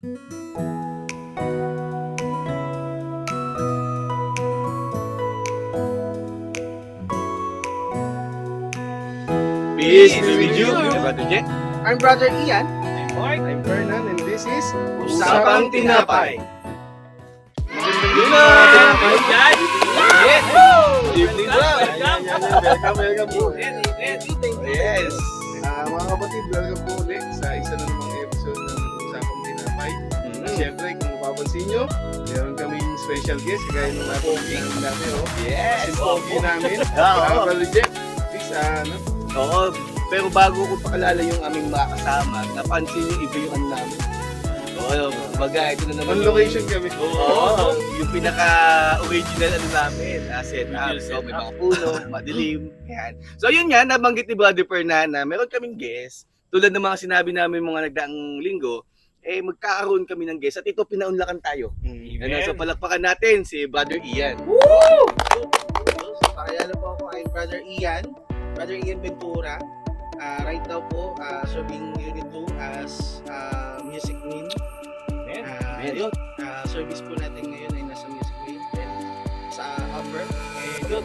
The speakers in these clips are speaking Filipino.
Peace be with you, Brother Jet. I'm Brother Ian. I'm Mark. I'm Fernan and this is Usapang Tinapay. Yun na! Yan! Yes! Evening bro! Welcome po. Yes! Mga kapatid, welcome po ulit sa isa na namang episode ng Usapang Tinapay. Siyempre, kung mapapansin nyo, meron kaming special guest, kagaya ng natin namin, Yes! si Pogi namin. Oo. Brother Jeff, please, Oo, pero bago ko pakalala yung aming mga kasama, napansin yung iba yung ano namin. Oo, baga, ito na naman. on location kami. Oo, yung pinaka-original ano namin, setup. So, may mga puno, madilim, yan. So, yun nga, nabanggit ni Brother Fernan na meron kaming guest. Tulad ng mga sinabi namin mga nagdaang linggo, magkakaroon kami ng guest at ito pinaunlakan tayo. Ano, so, palakpakan natin si Brother Ian. So, pakilala po ako, I'm Brother Ian Ventura. Right now po, serving Unit 2 as music wing. Yun, service po natin ngayon ay nasa music wing and sa upper. Yun,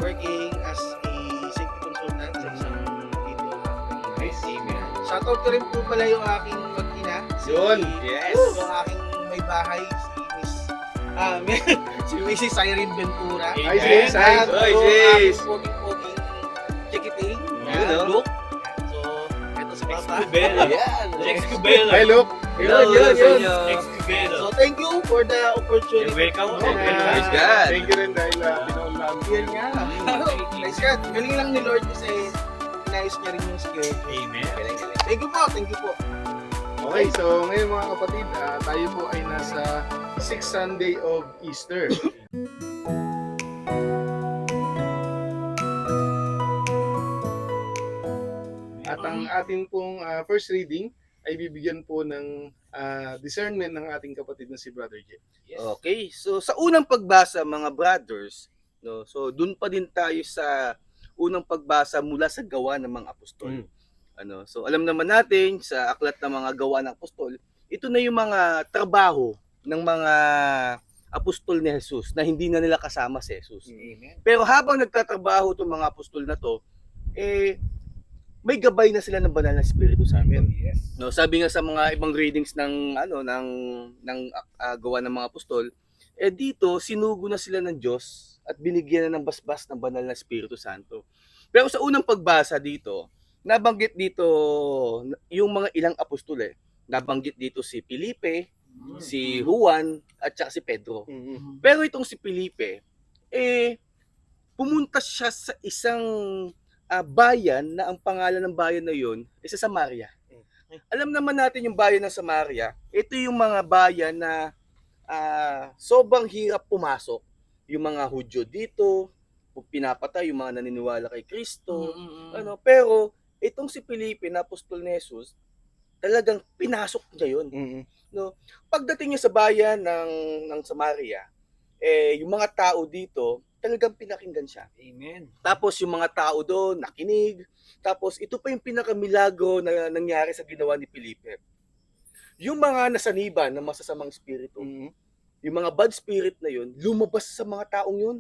working as a safety consultant sa isang video company. Amen. Shoutout ko rin po pala yung aking mag-ina. Yun, yes. Yung aking may bahay, si Mrs. Irene Ventura. Hi, sis. Hi. Hi, sis. Poging chikiting. Yun, no? Look. So, eto si Papa. Yan. Hi, Luke. Yun. So, thank you for the opportunity. You're welcome. Praise God. Thank you rin dahil binaon namin. Yun nga. Praise God. Galing lang ni Lord kasi inayos niya rin yung skill. Amen. Thank you po. Thank you po. Okay, so ngayon mga kapatid, tayo po ay nasa 6th Sunday of Easter. At ang ating pong first reading ay bibigyan po ng discernment ng ating kapatid na si Brother Jeff. Okay, so sa unang pagbasa mga brothers, no, so dun pa din tayo sa unang pagbasa mula sa gawa ng mga apostol. Ano, so alam naman natin sa aklat ng mga gawa ng apostol, ito na yung mga trabaho ng mga apostol ni Jesus na hindi na nila kasama si Jesus. Amen. Pero habang nagtatrabaho itong mga apostol na to, may gabay na sila ng banal na Espiritu Santo. Yes. No, sabi nga sa mga ibang readings ng gawa ng mga apostol, dito sinugo na sila ng Diyos at binigyan na ng basbas ng banal na Espiritu Santo. Pero sa unang pagbasa dito, nabanggit dito yung mga ilang apostol Nabanggit dito si Felipe, si Juan at saka si Pedro. Pero itong si Felipe, pumunta siya sa isang bayan na ang pangalan ng bayan na yun ay sa Samaria. Alam naman natin yung bayan ng Samaria, ito yung mga bayan na sobrang hirap pumasok. Yung mga Hudyo dito, pinapatay yung mga naniniwala kay Kristo. Pero itong si Felipe na apostol ni Jesus, talagang pinasok niya yun. No? Pagdating niya sa bayan ng Samaria, yung mga tao dito, talagang pinakinggan siya. Amen. Tapos yung mga tao doon, nakinig. Tapos ito pa yung pinakamilagro na nangyari sa ginawa ni Felipe. Yung mga nasaniban ng masasamang espiritu, yung mga bad spirit na yun, lumabas sa mga taong yun.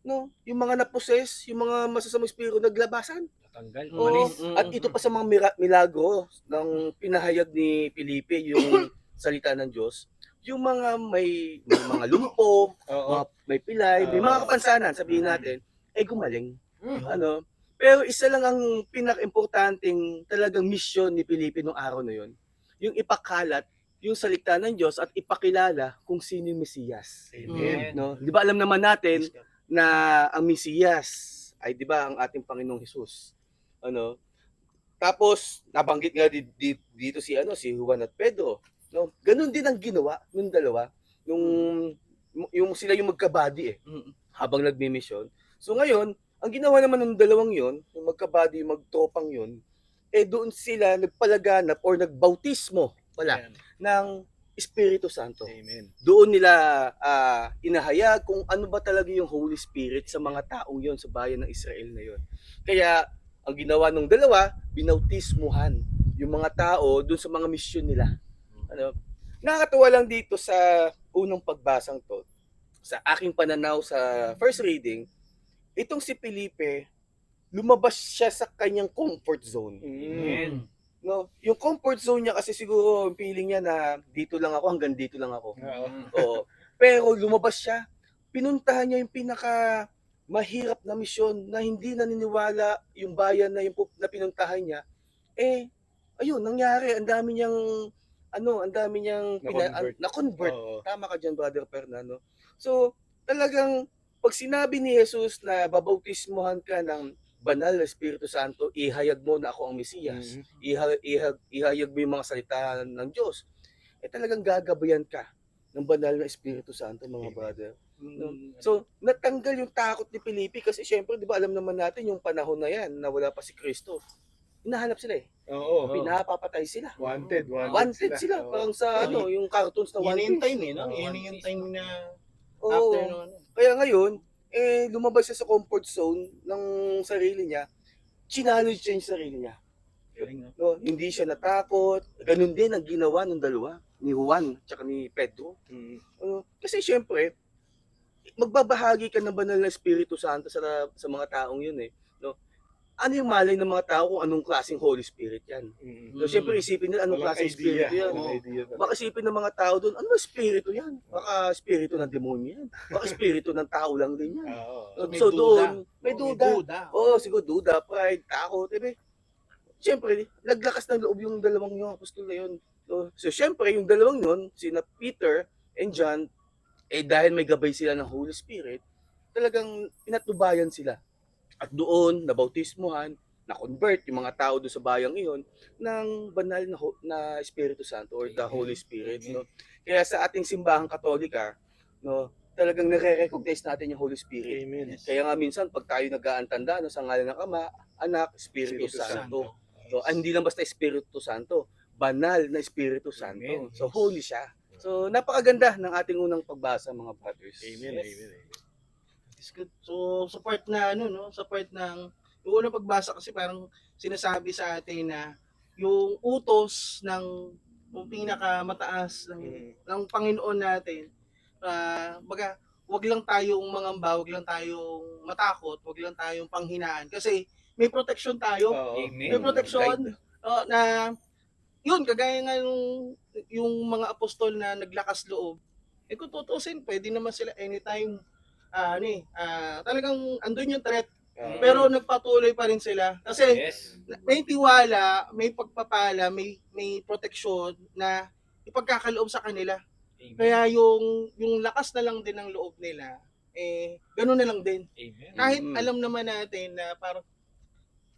No? Yung mga naposes, yung mga masasamang espiritu, naglabasan. Natanggal. Oo. At ito pa sa mga milagro ng pinahayag ni Felipe, yung salita ng Diyos, yung mga may mga lumpo, may pilay, may mga kapansanan, sabihin natin, gumaling. Ano? Pero isa lang ang pinaka-importanting talagang mission ni Felipe nung araw na yon, yung ipakalat yung salita ng Diyos at ipakilala kung sino yung Mesiyas. Amen. No? Di ba alam naman natin na ang Mesiyas ay di ba ang ating Panginoong Hesus. Ano? Tapos nabanggit nga dito si Juan at Pedro. No, ganun din ang ginawa ng dalawa yung sila yung magkabady habang nagmi-mission. So ngayon, ang ginawa naman ng dalawang yon, yung magkabady, magtropang yon, doon sila nagpalaganap or nagbautismo ng Espiritu Santo. Amen. Doon nila inahayag kung ano ba talaga yung Holy Spirit sa mga taong yon sa bayan ng Israel na yon. Kaya ang ginawa ng dalawa, binautismuhan yung mga tao doon sa mga misyon nila. Ano, nakakatuwa lang dito sa unang pagbasang 'to, sa aking pananaw sa first reading, itong si Felipe, lumabas siya sa kanyang comfort zone. Mm. No, yung comfort zone niya kasi siguro yung feeling niya na dito lang ako, hanggang dito lang ako. Oo. Oo. Pero lumabas siya, pinuntahan niya yung pinaka mahirap na misyon na hindi naniniwala yung bayan na yung na pinuntahan niya. Eh, ayun, nangyari, ang dami niyang ang dami niyang Na-convert. na-convert. Oo. Tama ka diyan, Brother Fernando. So, talagang pag sinabi ni Jesus na babautismohan ka ng banal na Espiritu Santo, ihayag mo na ako ang Mesiyas. Mhm. Ihayag mo yung mga salita ng Diyos. Eh talagang gagabayan ka ng banal na Espiritu Santo, mga Amen. brother. No? Mm. So, natanggal yung takot ni Felipe kasi syempre, di ba, alam naman natin yung panahon na yan na wala pa si Kristo. Hinahanap sila eh. Oo. Pinapapatay sila. Wanted Wanted sila. Oo. Parang sa yung cartoons na Yun One yung Piece. time eh, no? Oo, Yun yung time na Oo. after no, ano. Kaya ngayon, lumabas siya sa comfort zone ng sarili niya. Challenge niya yung sarili niya. Galing, no? No, hindi siya natakot. Ganun din ang ginawa ng dalawa, ni Juan at ni Pedro. Mm. Kasi syempre, magbabahagi ka ng banal na Espiritu Santo sa mga taong yun eh. No? Ano yung malay ng mga tao kung anong klaseng Holy Spirit yan? Mm. So, syempre isipin nila anong Walang klaseng idea. Espiritu yan. Walang idea talaga. Baka isipin ng mga tao doon, ano Espiritu yan? Baka Espiritu ng demonyo yan. Baka Espiritu ng tao lang din yan. Oo. May So duda. doon, may Oo, duda. Oo, siguro duda, pride, takot. Siyempre, naglakas ng loob yung dalawang yung apostol na yun. So siyempre, yung dalawang yun, sina Peter and John, dahil may gabay sila ng Holy Spirit, talagang pinatnubayan sila. At doon, nabautismuhan, na-convert yung mga tao doon sa bayang iyon ng banal na Espiritu Santo or the Holy Spirit. No? Kaya sa ating simbahang Katolika, no, talagang nare-recognize natin yung Holy Spirit. Amen. Kaya nga minsan, pag tayo nag-aantanda no, sa ngalan ng Ama, Anak, Espiritu Espiritu Santo. So, hindi lang basta Espiritu Santo, banal na Espiritu Santo. Amen. So, holy siya. So, napakaganda ng ating unang pagbasa, mga brothers. Amen. Yes. Amen. It's good. So, sa part na ano, no? Sa part ng yung unang pagbasa kasi parang sinasabi sa atin na yung utos ng pinakamataas ng Panginoon natin, baga, wag lang tayong mangamba, wag lang tayong matakot, wag lang tayong panghinaan kasi may protection tayo. Oo. May protection na yun, kagaya nga yung mga apostol na naglakas loob, kung tutusin, pwede naman sila anytime, talagang andun yung threat, Oo. pero nagpatuloy pa rin sila. Kasi Yes. may tiwala, may pagpapala, may protection na ipagkakaloob sa kanila. Kaya yung lakas na lang din ng loob nila, ganun na lang din. Amen. Kahit Mm. alam naman natin na parang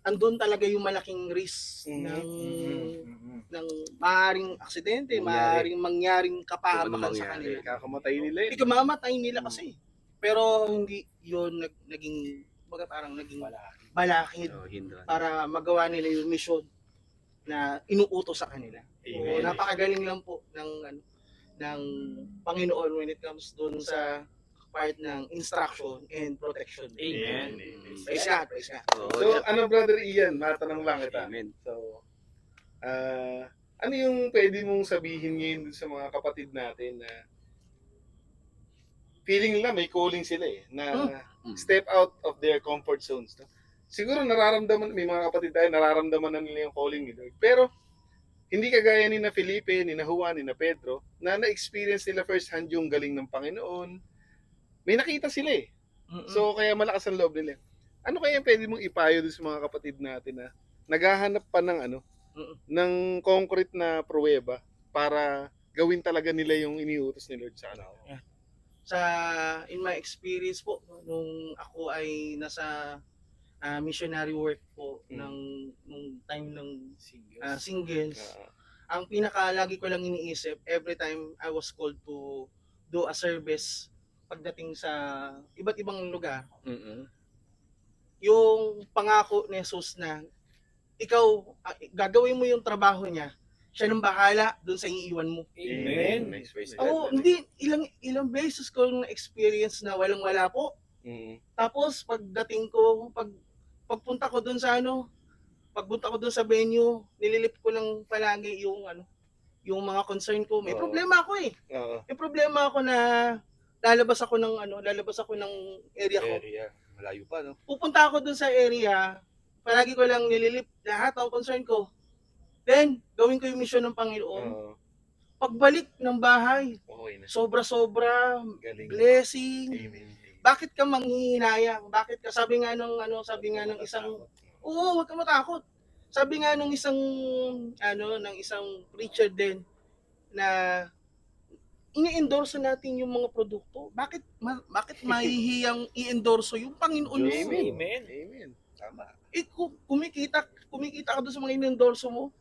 andun talaga yung malaking risk ng maaaring aksidente, maaaring mangyaring kapahamakan sa kanila. Kakamatay nila Hindi ka mamatay nila kasi. Pero hindi yun naging parang naging balakid Hindran. para magawa nila yung mission na inuutos sa kanila. So, Amen. napakagaling lang po ng Panginoon when it comes doon sa part ng instruction and protection. Amen. Praise God, praise God. So, ano, Brother Ian, matanong lang kita. Amen. So, ano yung pwede mong sabihin ngayon dun sa mga kapatid natin na feeling nila may calling sila na step out of their comfort zones. No? Siguro nararamdaman, may mga kapatid tayo, nararamdaman na nila yung calling ni Lord. Pero, hindi kagaya ni na Felipe, ni na Juan, ni na Pedro, na na-experience nila first hand yung galing ng Panginoon. May nakita sila eh. So, kaya malakas ang loob nila. Ano kaya pwede mong ipayo doon sa mga kapatid natin na naghahanap pa ng ng concrete na pruweba para gawin talaga nila yung iniutos ni Lord sa kanila? In my experience po, nung ako ay nasa missionary work po nung time ng singles, ang lagi ko lang iniisip, every time I was called to do a service pagdating sa iba't ibang lugar, yung pangako ni Jesus na ikaw, gagawin mo yung trabaho niya, siya nang bahala doon sa iiwan mo. Amen. Hindi, ilang beses ko na-experience na walang-wala po. Tapos pagdating ko, pagpunta ko doon sa pagpunta ko doon sa venue, nililip ko lang palagi yung mga concern ko. May Oo. problema ako eh. Oo. May problema ako na lalabas ako ng area ko. Area. Malayo pa, no? Pupunta ako dun sa area, palagi ko lang nililip lahat ng concern ko. Then, gawin ko yung mission ng Panginoon. Oo. Pagbalik ng bahay, Okay na. sobra-sobra, Galing. blessing. Amen. Bakit ka manghihinayang? Bakit ka, sabi nga ng isang, oo, huwag ka matakot. Sabi nga ng isang preacher din, na ini-endorse natin yung mga produkto. Bakit mahihiyang i-endorse yung Panginoon mo? Amen. Amen. Tama. Kumikita ka doon sa mga in-endorse mo.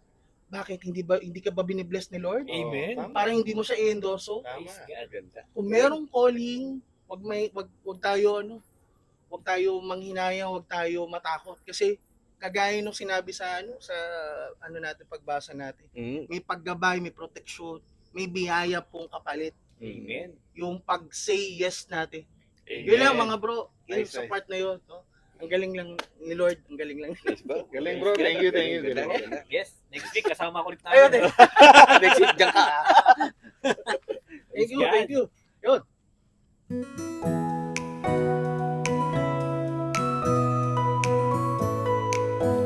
Bakit hindi ka ba binibless ni Lord? Amen. Tama. Para hindi mo siya i-endorse. Tama. Praise God. Ganda. Kung merong calling, wag tayo manghinayang, wag tayo matakot kasi kagaya nung sinabi sa natin pagbasa natin. May paggabay, may proteksyon, may biyaya pong kapalit. Amen. Yung pag-say yes natin. Amen. Yun lang mga bro, yun Nice, sa nice. part na yun. No? Ang galing lang ni Lord, ang galing lang. Galing bro. Thank you. Ganda. Yes, next week kasama ko ulit Ayun, namin. Next week, dyan ka. thank you. Yun.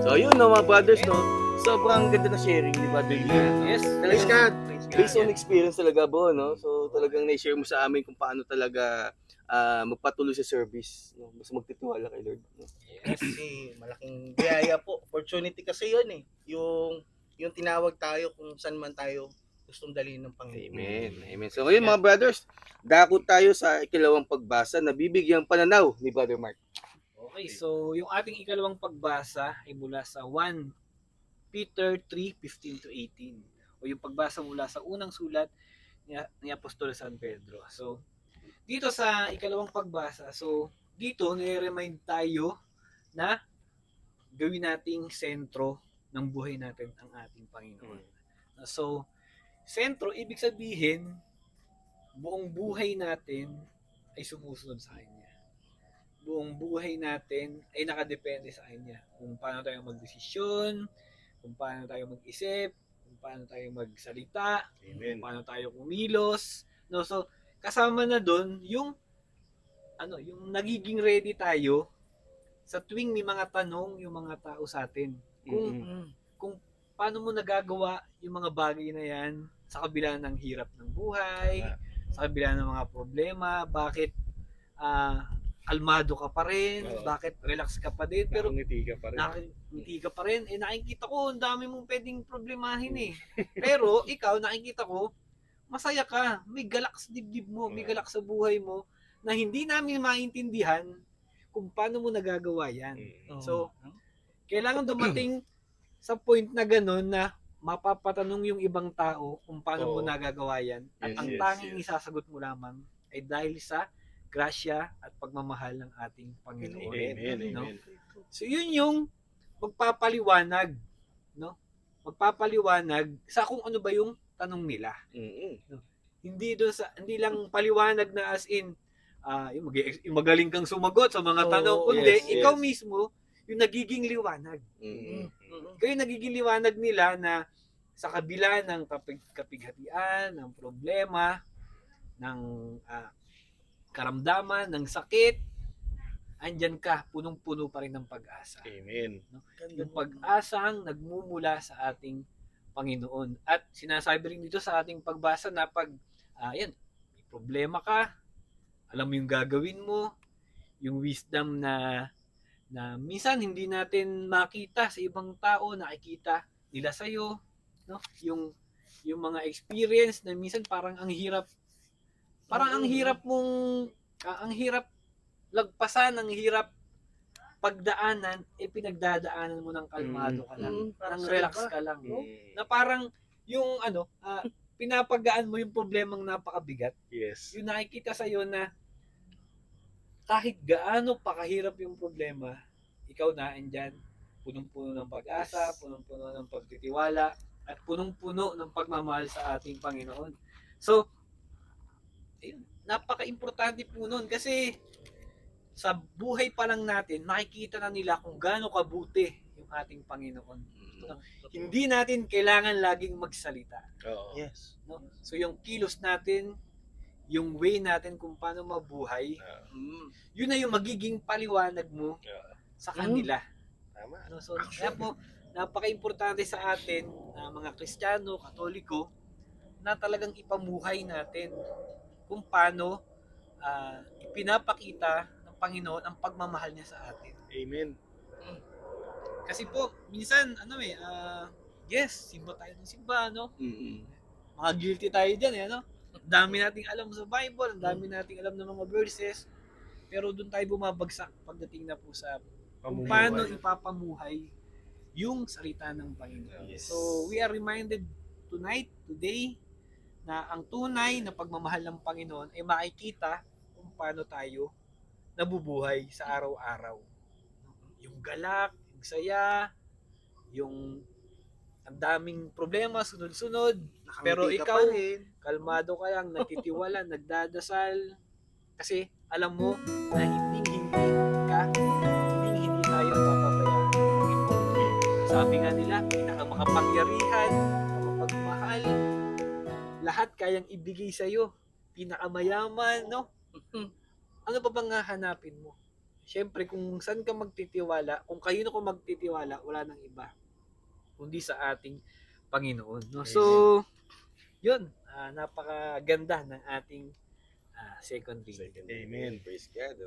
So, yun, no, mga brothers, no? Sobrang ganda na sharing, di ba? Yes. Praise God. Based on experience talaga, bro, no? So, talagang na-share mo sa amin kung paano talaga magpatuloy sa service, no? Basta magtitiwala kay Lord, no? Kasi malaking biyaya po. Opportunity kasi yun eh. Yung tinawag tayo kung saan man tayo gustong dalhin ng Panginoon. Amen. Amen. So, ngayon, mga brothers, dako tayo sa ikalawang pagbasa na bibigyang pananaw ni Brother Mark. Okay, so yung ating ikalawang pagbasa ay mula sa 1 Peter 3:15 to 18 o yung pagbasa mula sa unang sulat ni Apostol San Pedro. So dito sa ikalawang pagbasa, so dito nire-remind tayo na gawin nating sentro ng buhay natin ang ating Panginoon. So sentro ibig sabihin buong buhay natin ay sumusunod sa Kanya. Buong buhay natin ay nakadepende sa Kanya. Kung paano tayo magdesisyon, kung paano tayo mag-isip, kung paano tayo magsalita, Amen. kung paano tayo kumilos. No? So, kasama na doon yung nagiging ready tayo sa tuwing may mga tanong yung mga tao sa atin. Kung paano mo nagagawa yung mga bagay na yan sa kabila ng hirap ng buhay, sa kabila ng mga problema, bakit kalmado ka pa rin, Oo. bakit relax ka pa din, pero Nakangiti ka pa rin. nakangiti ka pa rin, nakikita ko, ang dami mong pwedeng problemahin eh. Pero ikaw, nakikita ko, masaya ka, may galak sa dibdib mo, may galak sa buhay mo, na hindi namin maintindihan kung paano mo nagagawa yan. So, kailangan dumating sa point na gano'n na mapapatanong yung ibang tao kung paano mo Oo. nagagawa yan. At Yes, ang yes, tanging yes. isasagot mo lamang ay dahil sa grasya at pagmamahal ng ating Panginoon. Amen. No? Amen. So yun yung magpapaliwanag, no? Magpapaliwanag sa kung ano ba yung tanong nila. Hindi lang paliwanag na as in yung magaling kang sumagot sa mga Oo, tanong, kundi yes, ikaw yes. mismo yung nagiging liwanag. Ikaw yung nagiging liwanag nila na sa kabila ng kapighatian, ng problema, ng karamdaman, ng sakit, andyan ka, punong-puno pa rin ng pag-asa. Amen. Yung pag-asang nagmumula sa ating Panginoon. At sinasabi rin dito sa ating pagbasa na pag may problema ka, alam mo yung gagawin mo, yung wisdom na minsan hindi natin makita sa ibang tao, nakikita nila sa'yo, no? Yung mga experience na minsan parang ang hirap lagpasan, ang hirap pagdaanan, pinagdadaanan mo ng kalmado ka lang, ng relax ka lang, no? Na parang yung pinapagaan mo yung problemang napakabigat. Yes. Yung nakikita sa'yo na kahit gaano pa kahirap yung problema, ikaw na andyan, punong-puno ng pag-asa, punong-puno ng pagtitiwala, at punong-puno ng pagmamahal sa ating Panginoon. So, napaka-importante po nun kasi sa buhay pa lang natin, makikita na nila kung gaano kabuti yung ating Panginoon. Hindi natin kailangan laging magsalita. Oo. Yes. No? So yung kilos natin, yung way natin kung paano mabuhay, yun na yung magiging paliwanag mo sa kanila. Tama. No? So kaya po, napaka-importante sa atin na mga Kristiyano, Katoliko, na talagang ipamuhay natin kung paano ipinapakita ng Panginoon ang pagmamahal niya sa atin. Amen. Kasi po, minsan, yes, simba tayo ng simba, no? Mga guilty tayo dyan, ano? Ang dami nating alam sa Bible, ang dami nating alam ng mga verses, pero doon tayo bumabagsak pagdating na po sa kung paano ipapamuhay yung salita ng Panginoon. Yes. So, we are reminded today, na ang tunay na pagmamahal ng Panginoon ay makikita kung paano tayo nabubuhay sa araw-araw. Yung galak, yung saya, yung ang daming problema, sunod-sunod, pero Nakangiti ka ikaw, pa rin. kalmado ka lang, nagtitiwala, nagdadasal, kasi alam mo na hindi tayo mapabayaan. Sabi nga nila, pinakamakapangyarihan, pinakamapagmahal, lahat kayang ibigay sa'yo, pinakamayaman, no? Ano pa bang hahanapin mo? Siyempre, kung saan ka magtitiwala, kung kayo na kung magtitiwala, wala nang iba, kundi sa ating Panginoon. No? So, yun, napakaganda ng ating second reading. Amen. Praise God.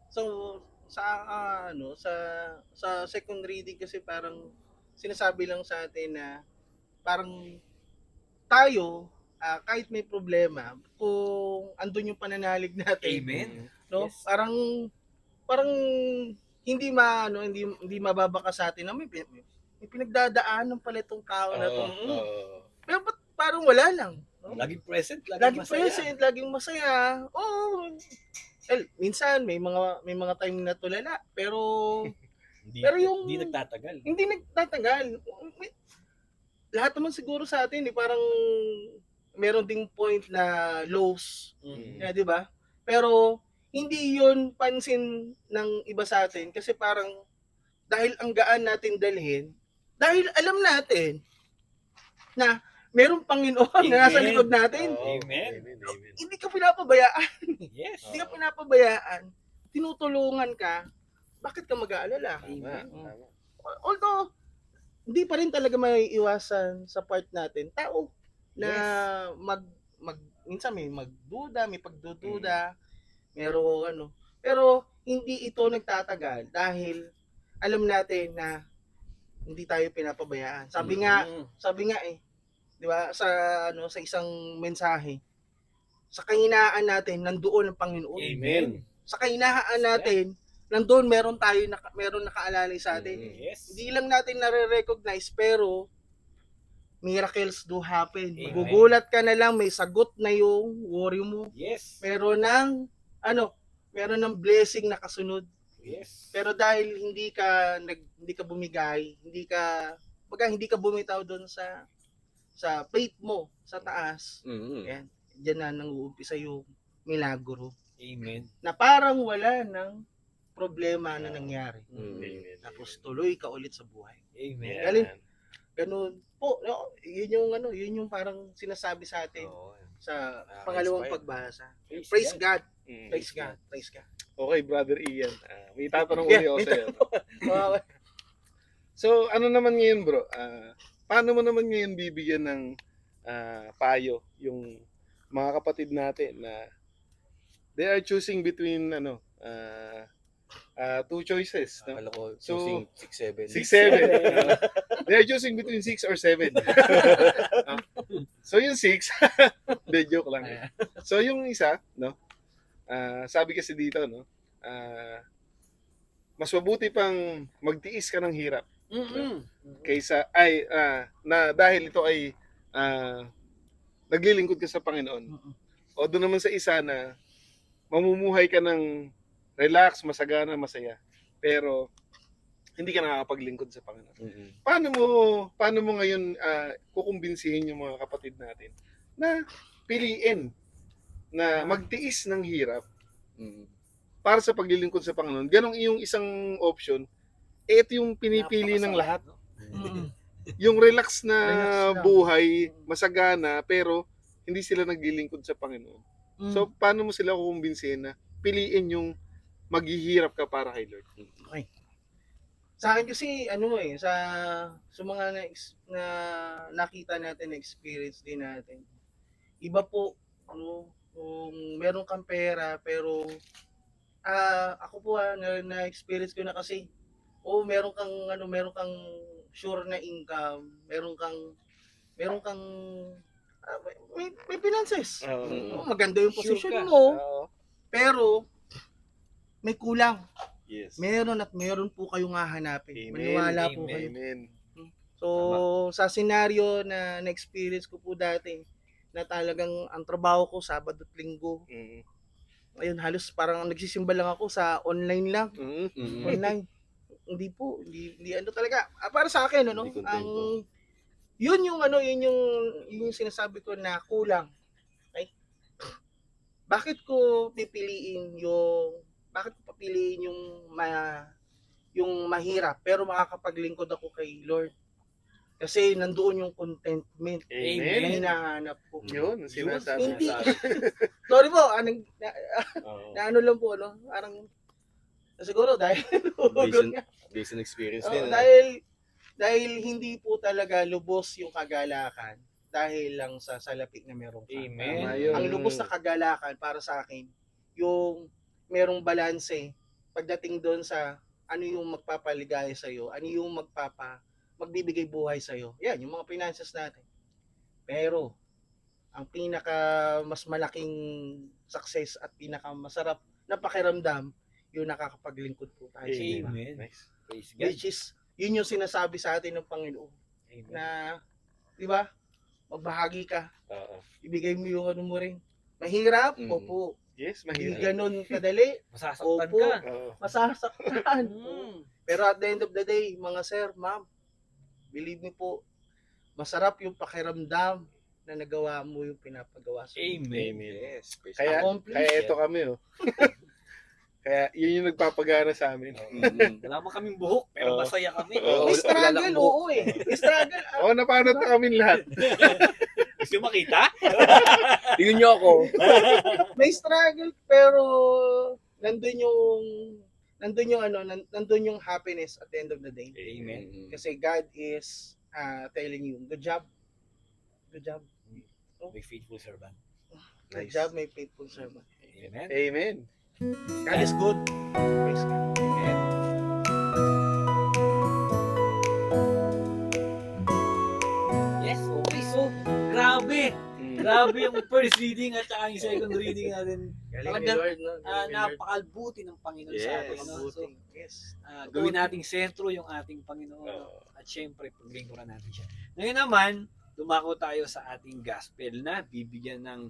So sa sa second reading kasi parang sinasabi lang sa atin na parang tayo kahit may problema, kung andun yung pananalig natin, Amen. no? Yes. Parang hindi mababaka sa atin na may pinagdadaanan pala itong tao na to. Pero ba't parang wala lang? No? Laging present, Laging masaya. present, laging masaya. Oo. Well, minsan may mga time na tulala, pero pero yung Hindi nagtatagal. hindi nagtatagal. Lahat naman siguro sa atin parang meron ding point na lows, di ba? Pero hindi 'yun pansin ng iba sa atin kasi parang dahil ang gaan natin dalhin, dahil alam natin na merong Panginoon na nasa Amen. likod natin. Amen. Hindi ka pinapabayaan. Yes. Hindi ka pinapabayaan. Tinutulungan ka. Bakit ka mag-aalala? Amen. Although, hindi pa rin talaga may iwasan sa part natin. Tao na minsan may magduda, may pagdududa, meron Pero hindi ito nagtatagal dahil alam natin na hindi tayo pinapabayaan. Sabi nga 'di ba, sa isang mensahe, sa kahinaan natin nandoon ang Panginoon. Amen. Sa kahinaan natin nandoon meron nakaalalay sa atin. Yes. Hindi lang natin nare-recognize pero miracles do happen. Amen. Magugulat ka na lang, may sagot na yung worry mo. Yes. Meron ng blessing na kasunod. Yes. Pero dahil hindi ka bumigay, hindi ka bumitaw doon sa faith mo sa taas. Yan. Diyan na nang-uumpisa yung milagro. Amen. Na parang wala ng problema na nangyari. Amen. Tapos tuloy ka ulit sa buhay. Amen. Galing. Ganun po, no? Yun yung parang sinasabi sa atin sa pangalawang pagbasa. Praise God. Praise God. Praise God. Okay, Brother Ian. May tatanong Yeah, uli ako may sa'yo. Wow. So, ano naman ngayon, bro? Paano mo naman ngayon bibigyan ng payo yung mga kapatid natin na they are choosing between two choices, no? Akala ko So, choosing 6-7. 6-7. They are choosing between 6 or 7. So yung 6, de joke lang. So yung isa, no? Sabi kasi dito, no? Mas mabuti pang magtiis ka ng hirap kaysa na dahil ito ay naglilingkod ka sa Panginoon. O doon naman sa isa na mamumuhay ka ng relax, masagana, masaya. Pero hindi ka nakakapaglingkod sa Panginoon. Paano mo ngayon kukumbinsihin yung mga kapatid natin na piliin na magtiis ng hirap para sa paglilingkod sa Panginoon? Ganong iyong isang option, ito yung pinipili ng lahat. Mm. Yung relax na Relax lang. buhay, masagana, pero hindi sila naglilingkod sa Panginoon. Mm. So, paano mo sila kukumbinsihin na piliin yung maghihirap ka para kay Lord? Sa akin kasi sa mga na nakita natin, na experience din natin. Iba po kung meron kang pera pero ako po na-experience ko na kasi meron kang sure na income, meron kang may finances. Maganda yung Sure position ka. mo, Oo. pero may kulang. Yes. Meron at meron po kayong hahanapin. Amen. Maniwala po Amen. kayo. Amen. So, sa senaryo na na-experience ko po dati, na talagang ang trabaho ko Sabado at Linggo. Mm. Ayun, halos parang nagsisimba lang ako sa online lang. Mm. Online. Hindi talaga. Para sa akin, Hindi kontento. ang yun yung sinasabi ko na kulang. Okay? Bakit ko papiliin yung mahirap pero makakapaglingkod ako kay Lord? Kasi nandoon yung contentment na Amen. hinahanap ko. Yun, ang sinasabi. Hindi. Sorry po, Oo. na ano lang po, parang siguro dahil Based on experience Oo, din. dahil hindi po talaga lubos yung kagalakan dahil lang sa salapi na meron ka. Amen. Tama yun. Ang lubos na kagalakan para sa akin, yung merong balanse pagdating doon sa ano yung magpapaligaya sa iyo, ano yung magbibigay buhay sa iyo. Yan, yung mga finances natin. Pero ang pinaka mas malaking success at pinaka masarap na pakiramdam yung nakakapaglingkod po tayo sa iba. Amen. Nice. Praise God. Which is yun yung sinasabi sa atin ng Panginoon Amen. na, di ba? Magbahagi ka, Oo. ibigay mo yung ano mo rin. Mahirap? Mm. Opo. Yes, Hindi mahirap. ganun kadali. Masasaktan Opo. ka. Oo. Masasaktan. Mm. Pero at the end of the day, mga sir, ma'am, believe me po, masarap yung pakiramdam na nagawa mo yung pinapagawa sa iyo. Amen. Amen. Yes. Praise Kaya, God. Accomplish. kaya ito kami, oh. Kaya yun yung nagpapagana sa amin. Mm. Wala man kaming buhok, pero Oo. masaya kami. Oo. May Wala struggle, lang oo eh. May struggle. Oo, napanood na kami lahat. Gusto mo makita? Tingnan niyo ako. May struggle, pero nandun yung happiness at the end of the day. Amen. Kasi God is telling you, good job. Good job. May faithful servant. Good Nice. job, my faithful servant. Amen. Amen. God is good. Praise God. Amen. Yes, okay. So, grabe. Grabe yung first reading at saka yung second reading natin. Galing ni Talagang, Lord, no? Galing ni Lord. Napakalbuti ng Panginoon sa atin. Yes. No? So, Mabuting. Yes. gawin nating sentro yung ating Panginoon. Oo. At syempre, paglingkuran natin siya. Ngayon naman, dumako tayo sa ating gospel na bibigyan ng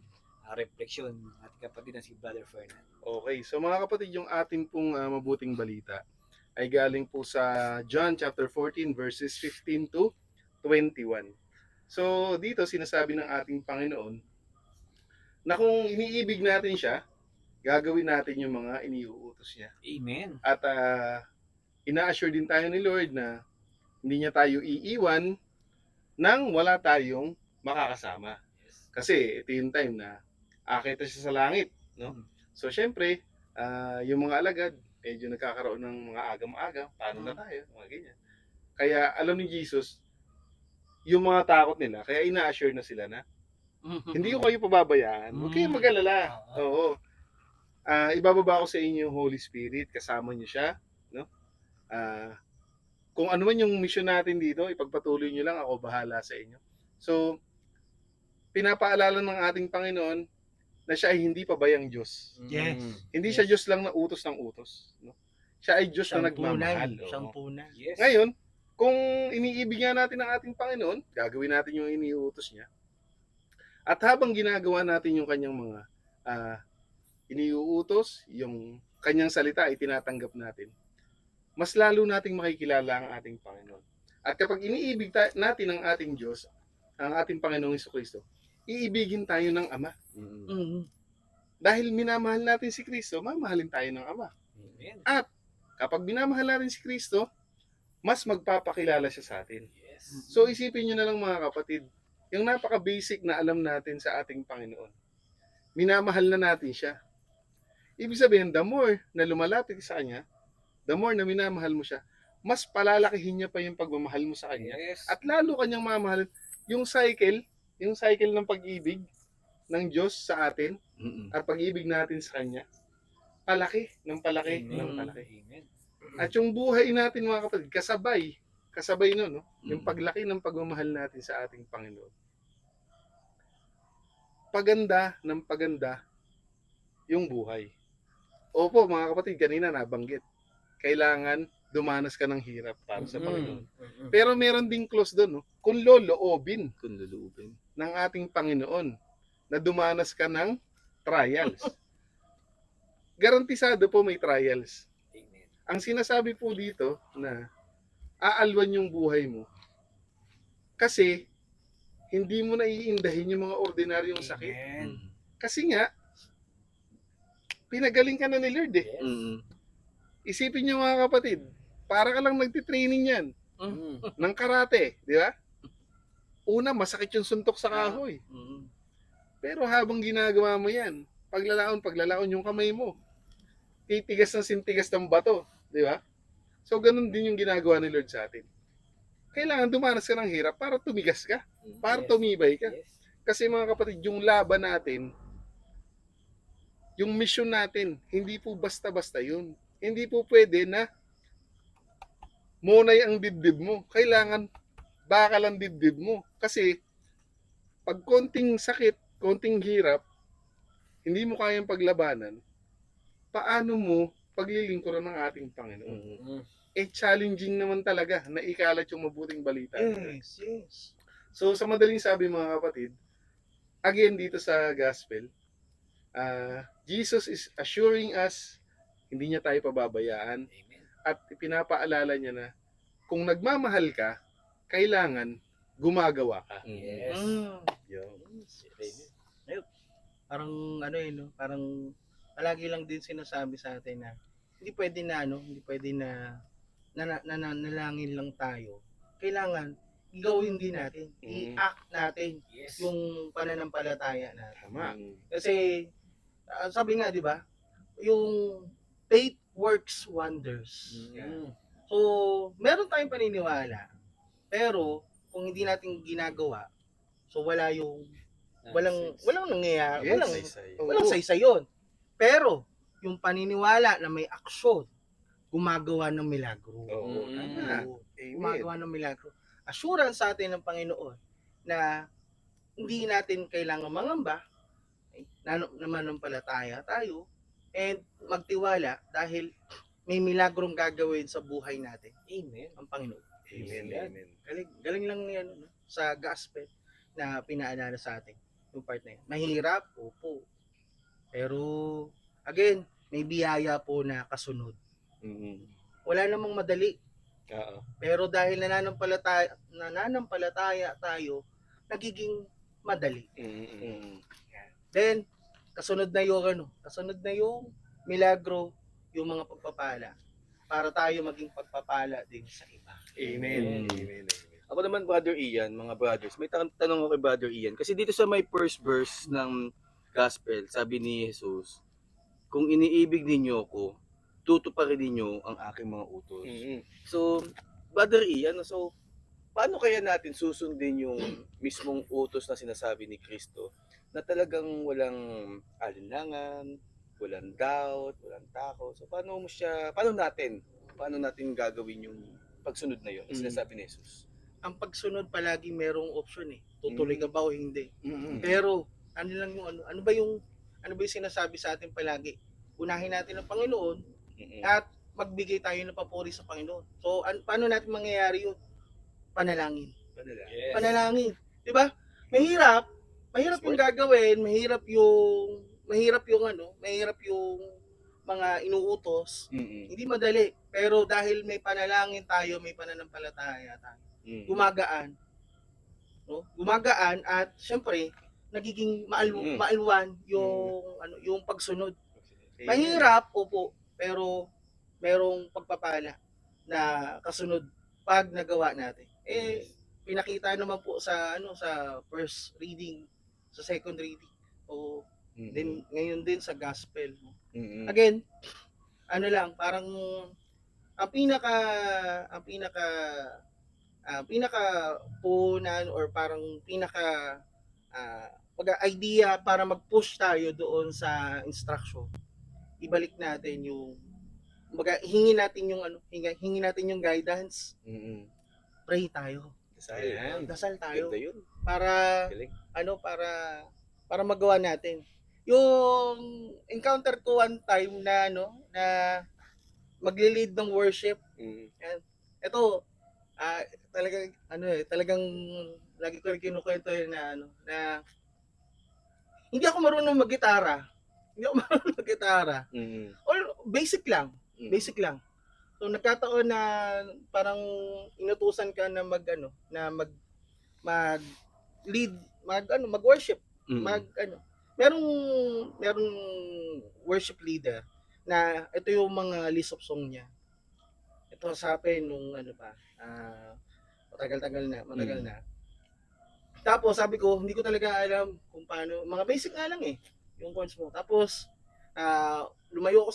refleksyon ng ating kapatid na si Brother Fernand. Okay, so mga kapatid, yung ating pong mabuting balita ay galing po sa John chapter 14 verses 15 to 21. So dito sinasabi ng ating Panginoon na kung iniibig natin siya, gagawin natin yung mga iniuutos niya. Amen. At ina-assure din tayo ni Lord na hindi niya tayo iiwan nang wala tayong makakasama. Kasi ito yung time na akita siya sa langit, no? So syempre, yung mga alagad, medyo nagkakaroon ng mga agam-agam, paano na tayo, mga ganyan. Kaya alam ni Jesus, yung mga takot nila, kaya ina-assure na sila na, hindi ko kayo pababayaan, huwag kayong mag-alala. Oo. Ibababa ko sa inyo yung Holy Spirit, kasama niyo siya, no? Kung ano man yung mission natin dito, ipagpatuloy niyo lang, ako bahala sa inyo. So, pinapaalala ng ating Panginoon na siya ay hindi pabayang Diyos. Yes. Hindi siya Diyos lang na utos ng utos. No? Siya ay Diyos na nagmamahal. Siyang Oo. tunay. Yes. Ngayon, kung iniibig nga natin ang ating Panginoon, gagawin natin yung iniutos niya. At habang ginagawa natin yung kanyang mga iniuutos, yung kanyang salita ay tinatanggap natin, mas lalo nating makikilala ang ating Panginoon. At kapag iniibig natin ang ating Diyos, ang ating Panginoong Jesucristo, iibigin tayo ng Ama. Mm. Dahil minamahal natin si Kristo, mamahalin tayo ng Ama. Amen. Kapag minamahal natin si Kristo, mas magpapakilala siya sa atin. Yes. So isipin nyo na lang mga kapatid, yung napaka-basic na alam natin sa ating Panginoon. Minamahal na natin siya. Ibig sabihin, the more na lumalapit ka sa Kanya, the more na minamahal mo siya, mas palalakihin niya pa yung pagmamahal mo sa Kanya. Yes. At lalo kanyang mamahalin. Yung cycle ng pag-ibig ng Diyos sa atin Mm-mm. at pag-ibig natin sa Kanya, palaki ng palaki Amen. ng palaki. Amen. At yung buhay natin mga kapatid, kasabay nun, no? Yung Mm. paglaki ng pagmamahal natin sa ating Panginoon. Paganda ng paganda yung buhay. Opo mga kapatid, kanina nabanggit, kailangan dumanas ka ng hirap para sa Panginoon. Pero meron ding clause doon, no? Kung loloobin Kung luluubin. ng ating Panginoon na dumanas ka ng trials. Garantisado po may trials. Amen. Ang sinasabi po dito na aalwan yung buhay mo kasi hindi mo na iindahin yung mga ordinaryong sakit. Amen. Kasi nga, pinagaling ka na ni Lord eh. Yes. Mm-mm. Isipin niyo mga kapatid, para ka lang nagtitraining yan Mm. ng karate, di ba? Una, masakit yung suntok sa kahoy. Mm-mm. Pero habang ginagawa mo yan, paglalaon yung kamay mo. Titigas ng sintigas ng bato, di ba? So ganun din yung ginagawa ni Lord sa atin. Kailangan dumanas ka ng hirap para tumigas ka, para Yes. tumibay ka. Yes. Kasi mga kapatid, yung laban natin, yung mission natin, hindi po basta-basta yun. Hindi po pwede na munay ang dibdib mo. Kailangan bakal ang dibdib mo. Kasi pag konting sakit, konting hirap, hindi mo kayang paglabanan, paano mo paglilingkuran ng ating Panginoon? Mm-mm. Challenging naman talaga na ikalat yung mabuting balita. Yes. So sa madaling sabi mga kapatid, again dito sa gospel, Jesus is assuring us hindi niya tayo pababayaan Amen. at pinapaalala niya na kung nagmamahal ka, kailangan gumagawa ka. Yes. Yun. Amen. Parang ano no? Parang palagi lang din sinasabi sa atin na hindi pwede na nanalangin lang tayo. Kailangan gawin din natin, i-act natin Yes. yung pananampalataya natin. Tama. Kasi sabi nga 'di ba, yung faith works wonders. Mm. So, meron tayong paniniwala. Pero kung hindi natin ginagawa, so walang nangyayari, Yes. walang saysay yun. Pero yung paniniwala na may aksyon, gumagawa ng milagro. Oo, tama. Oo, Amen. gumagawa ng milagro. Assurance sa atin ng Panginoon na hindi natin kailangan mangamba, nananampalataya tayo, and magtiwala dahil may milagrong gagawin sa buhay natin Amen. ang Panginoon. Amen. Yan. Amen. Galing lang yan no? Sa gospel na pinaalala sa atin yung part na yun. Mahirap, opo. Pero again, may biyaya po na kasunod. Mm-mm. Wala namang madali. Oo. Pero dahil nananampalataya tayo, nagiging madali. Mm-mm. Then, kasunod na yung milagro, yung mga pagpapala para tayo maging pagpapala din sa iba. Amen. Amen. Ako naman, Brother Ian, mga brothers, may tanong ako kay Brother Ian. Kasi dito sa may first verse ng gospel, sabi ni Jesus, kung iniibig ninyo ako, tutuparin ninyo ang aking mga utos. Mm-mm. So, Brother Ian, so, paano kaya natin susundin yung mismong utos na sinasabi ni Kristo na talagang walang alinlangan, walang doubt, walang takot. So, paano natin gagawin yung pagsunod na yun na sinasabi ni Jesus? Ang pagsunod palagi merong option eh. Tutuloy ka ba o hindi? Mm-mm. Pero ano lang yung ano ba yung sinasabi sa atin palagi? Unahin natin ang Panginoon Mm-mm. at magbigay tayo ng papuri sa Panginoon. So paano natin mangyayari yun? Panalangin. Yes. Panalangin. 'Di ba? Mahirap yung gagawin, mahirap yung mga inuutos. Mm-mm. Hindi madali. Pero dahil may panalangin tayo, may pananampalataya tayo, Mm-mm. gumagaan. No? Gumagaan at syempre nagiging Mm. maalwan yung pagsunod. Amen. Mahirap, opo, pero merong pagpapala na kasunod pag nagawa natin. Pinakita naman po sa sa first reading, sa second reading, o din ngayon din sa gospel. Again, parang ang pinaka ang pinaka pinaka punan or parang pinaka idea para mag-push tayo doon sa instruction. Ibalik natin yung hingi natin yung hingi natin yung guidance. Pray tayo. Dasal tayo. Ganda yun. Para Galing. para magawa natin. Yung encounter ko one time na na magle-lead ng worship. Ito talagang talagang lagi ko rin kinukwento yun na hindi ako marunong mag-gitara. Or basic lang. So nagkataon na parang inutusan ka na mag lead, mag-worship, merong worship leader na ito yung mga list of song niya. Ito sa akin nung matagal na. Tapos sabi ko, hindi ko talaga alam kung paano, mga basic nga lang yung chords mo. Tapos lumayo ako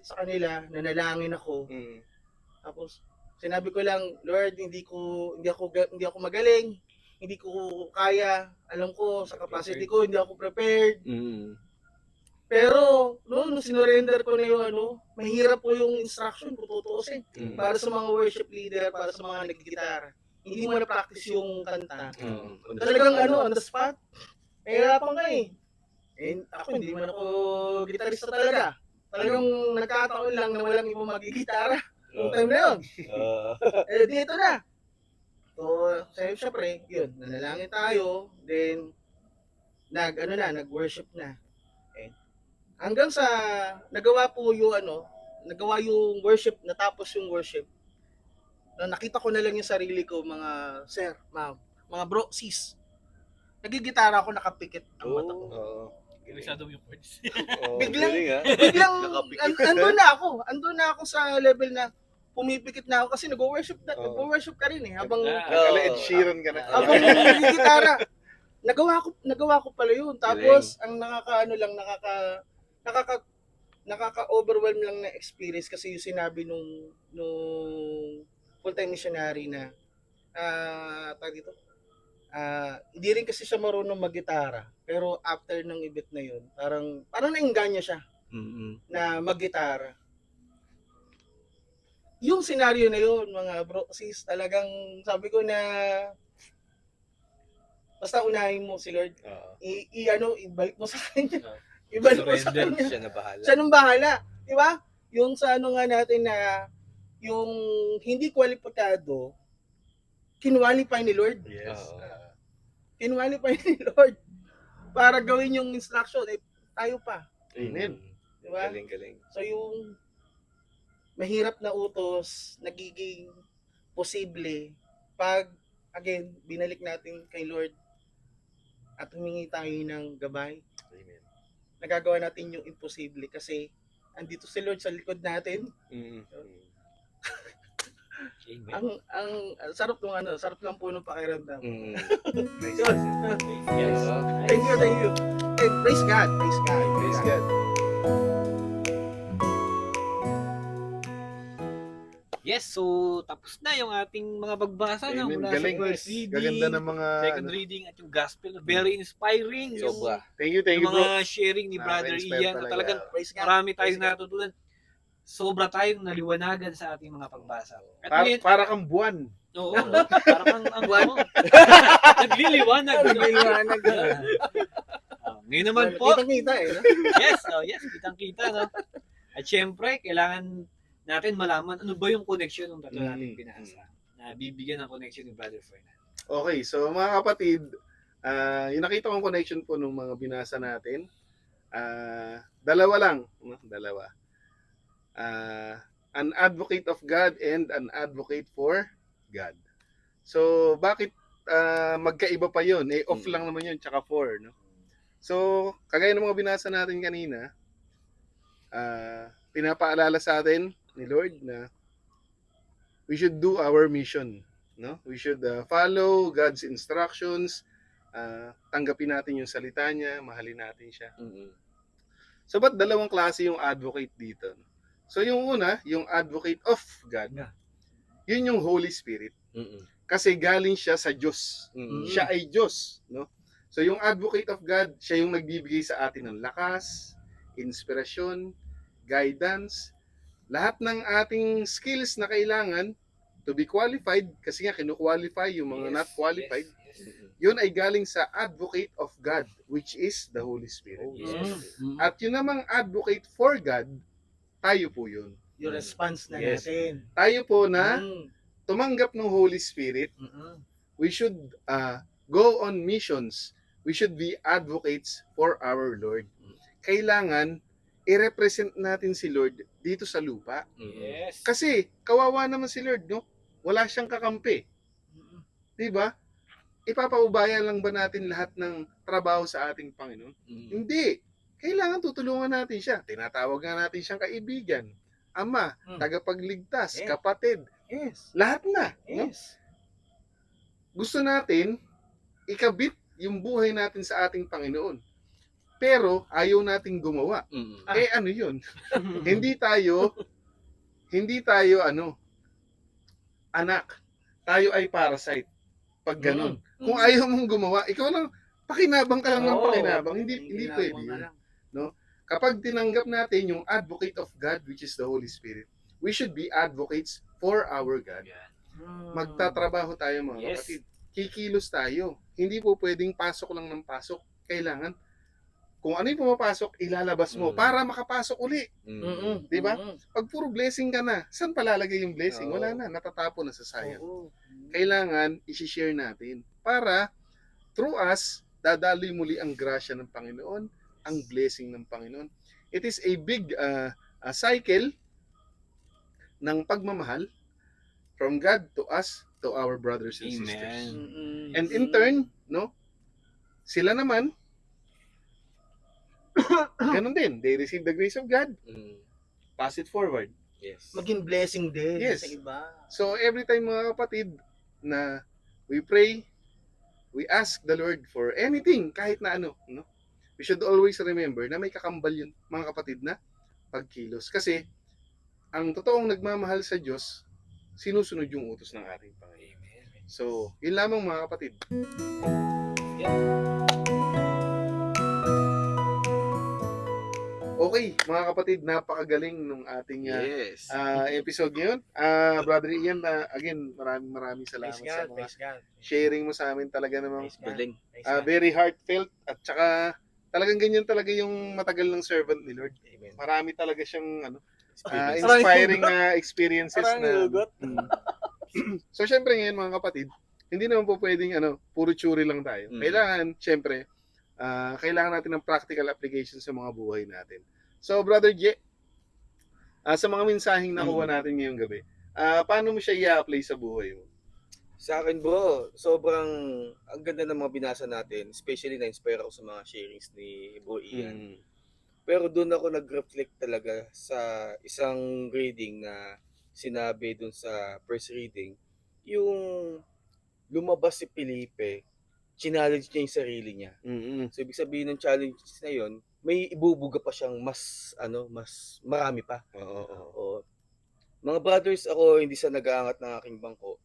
sa kanila, nanalangin ako. Tapos sinabi ko lang, Lord, hindi ako magaling, hindi ko kaya, alam ko sa capacity ko, hindi ako prepared. Pero nung sinurrender ko na yung mahirap po yung instruction, kung tutuusin. Para sa mga worship leader, para sa mga nagigitara. Hindi mo na practice yung kanta. Talagang on the spot. Mahirapan ka ako hindi man ako gitarista talaga. Talagang nagkataon lang na walang ibang magigitara. Yung time na yun. Dito na. So, syempre, yun, nanalangin tayo, then nag-worship na. Hanggang sa nagawa yung worship, natapos yung worship. Nakita ko na lang yung sarili ko, mga sir, ma'am, mga bro, sis. Nagigitara ako, nakapikit ang mata ko. Masyado yung words. Biglang andun na ako sa level na pumipikit na ako kasi nag-worship ka rin habang Ed Sheeran ka na. habang nagigitara. Nagawa ko pala yun. Tapos ang nakaka-overwhelm lang na experience kasi yung sinabi nung full-time missionary na hindi rin kasi siya marunong mag-gitara, pero after ng event na yun, parang naingganya siya na mag-gitara. Yung scenario na yun, mga bro, sis, talagang sabi ko na basta unahin mo si Lord. Ibalik mo sa kanya. Ibalik mo sa kanya. Siya na bahala. Siya nang bahala. Di ba? Yung sa nga natin na yung hindi kwalipikado, kinwalify ni Lord. Yes. Kinwalify ni Lord para gawin yung instruction. Tayo pa. Amen. Di ba? Galing. So yung mahirap na utos, nagiging posible pag, again, binalik natin kay Lord at humingi tayo ng gabay. Amen. Nagagawa natin yung imposible kasi andito si Lord sa likod natin. Amen. Ang sarap ng puno pakiramdam. Nice. Yes. Thank you. Praise God. Praise God. Yes, so tapos na yung ating mga pagbasa na Amen. mula Galing. sa first reading, Gaganda ng mga second reading at yung gospel. Very inspiring. Sobra. Thank you, Yung bro. mga sharing ni Brother Nakaka-inspire Ian na talaga. talagang Praise God. marami tayong Praise God. natutunan. Sobra tayong naliwanagan sa ating mga pagbasa. At ngayon, Para kang buwan. oo, parang ang ano, nagliliwanag. Nagliliwanag. Ngayon naman po, Kitang-kita yes, kitang-kita, no? At syempre, kailangan natin malaman ano ba yung connection ng tatlo nating binasa na bibigyan ng connection ni Brother Fernand. Okay, so mga kapatid, yung nakita kong connection po ng mga binasa natin, dalawa lang. An advocate of God and an advocate for God. So, bakit magkaiba pa yun? Off lang naman yun, tsaka for. No? So, kagaya ng mga binasa natin kanina, pinapaalala sa atin ni Lord na we should do our mission, no? We should follow God's instructions, tanggapin natin yung salita niya, mahalin natin siya. So, ba't dalawang klase yung advocate dito? So, yung una, yung advocate of God, yun yung Holy Spirit. Kasi galing siya sa Diyos. Siya ay Diyos, no? So, yung advocate of God, siya yung nagbibigay sa atin ng lakas, inspirasyon, guidance, lahat ng ating skills na kailangan to be qualified, kasi nga kinuqualify yung mga not qualified, yun ay galing sa advocate of God, which is the Holy Spirit. At yun namang advocate for God, tayo po yun. Yung response na Yes. natin. Tayo po na tumanggap ng Holy Spirit, we should go on missions. We should be advocates for our Lord. Kailangan i-represent natin si Lord dito sa lupa. Yes. Kasi kawawa naman si Lord, no? Wala siyang kakampi. 'Di ba? Ipapaubaya lang ba natin lahat ng trabaho sa ating Panginoon? Hindi. Kailangan tutulungan natin siya. Tinatawag nga natin siyang kaibigan, ama, tagapagligtas, Yeah. kapatid. Yes. Lahat na. No? Yes. Gusto natin ikabit yung buhay natin sa ating Panginoon. Pero ayaw nating gumawa. Eh ano 'yun? hindi tayo anak. Tayo ay parasite. Pag ganun. Kung ayaw mong gumawa, ikaw lang pakinabang ka lang ng Oo. pakinabang. Hindi pwede yun. Kapag tinanggap natin yung advocate of God, which is the Holy Spirit, we should be advocates for our God. Magtatrabaho tayo mga Yes. kapatid. Kikilos tayo. Hindi po pwedeng pasok lang ng pasok. Kailangan, kung ano yung pumapasok, ilalabas mo para makapasok uli. Di ba? Pag puro blessing ka na, saan palalagay yung blessing? Wala na, natatapon na sa sayang. Kailangan isi-share natin para through us, dadaloy muli ang grasya ng Panginoon, ang blessing ng Panginoon. It is a big cycle ng pagmamahal from God to us, to our brothers and sisters. And in turn, no, sila naman, ganun din. They receive the grace of God, pass it forward. Maging blessing din Yes. sa iba. So every time mga kapatid na we pray, we ask the Lord for anything, kahit na ano, no? We should always remember na may kakambal yun, mga kapatid, na pagkilos. Kasi ang totoong nagmamahal sa Diyos, sinusunod yung utos ng ating Panginoon. So, yun lamang mga kapatid. Okay, mga kapatid, napakagaling nung ating Yes. episode ngayon. Brother Ian, again, maraming salamat Praise sa God, mga praise God. sharing mo sa amin, talaga namang Praise God. Galing. Praise God. very heartfelt, at saka talagang ganyan talaga yung matagal ng servant ni Lord. Amen. Marami talaga siyang Experience. inspiring experiences Maraming na. hugot. So syempre ngayon mga kapatid, hindi naman po pwedeng puro theory lang tayo. Kailangan syempre kailangan natin ng practical application sa mga buhay natin. So Brother J, sa mga mensaheng nakuha natin ngayong gabi, paano mo siya i-apply sa buhay mo? Sa akin bro, sobrang ang ganda ng mga binasa natin, especially na-inspire ako sa mga sharings ni Bro Ian. Pero doon ako nag-reflect talaga sa isang reading na sinabi doon sa first reading, yung lumabas si Felipe, challenge niya yung sarili niya. So ibig sabihin ng challenge na yun, may ibubuga pa siyang mas marami pa. Oo. Mga brothers, ako hindi sa nag-aangat ng aking bangko.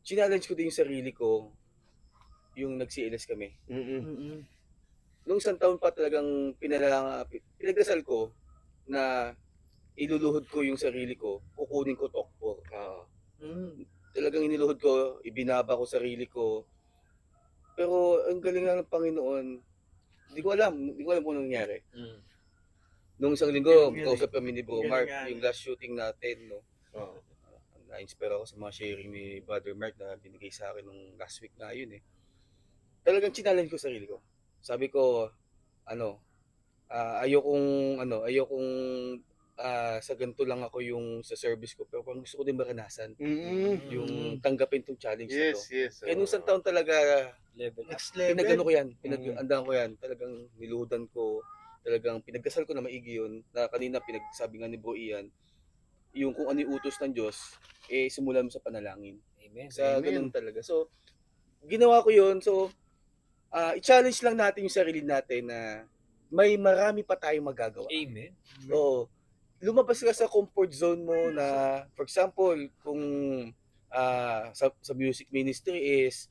Challenge ko din yung sarili ko, yung nag-CLS kami. Nung isang taon pa talagang pinagdasal ko na iluluhod ko yung sarili ko, kukunin ko tokpo. Talagang iniluhod ko, ibinaba ko sarili ko. Pero ang galing lang ng Panginoon, hindi ko alam kung anong nangyari. Nung isang linggo, kausap kami ni Bro Mark, yung last shooting natin, no. Na-inspire ako sa mga sharing ni Brother Mark na binigay sa akin nung last week na yun eh. Talagang challenge ko sarili ko. Sabi ko, ayokong sa ganito lang ako yung sa service ko, pero parang gusto ko din maranasan yung tanggapin tong challenge na to. Yes. Kaya nung isang taon talaga, Next level. pinagano ko yan, pinag-andaan ko yan, talagang niluhudan ko, talagang pinagdasal ko na maigi yun, na kanina pinagsabi nga ni Bro Ian, yung kung ano yung utos ng Diyos, simulan mo sa panalangin. Amen. Sa Amen. ganun talaga. So, ginawa ko yun. So, i-challenge lang natin yung sarili natin na may marami pa tayong magagawa. Amen. Oo. Lumabas ka sa comfort zone mo na, for example, kung sa music ministry is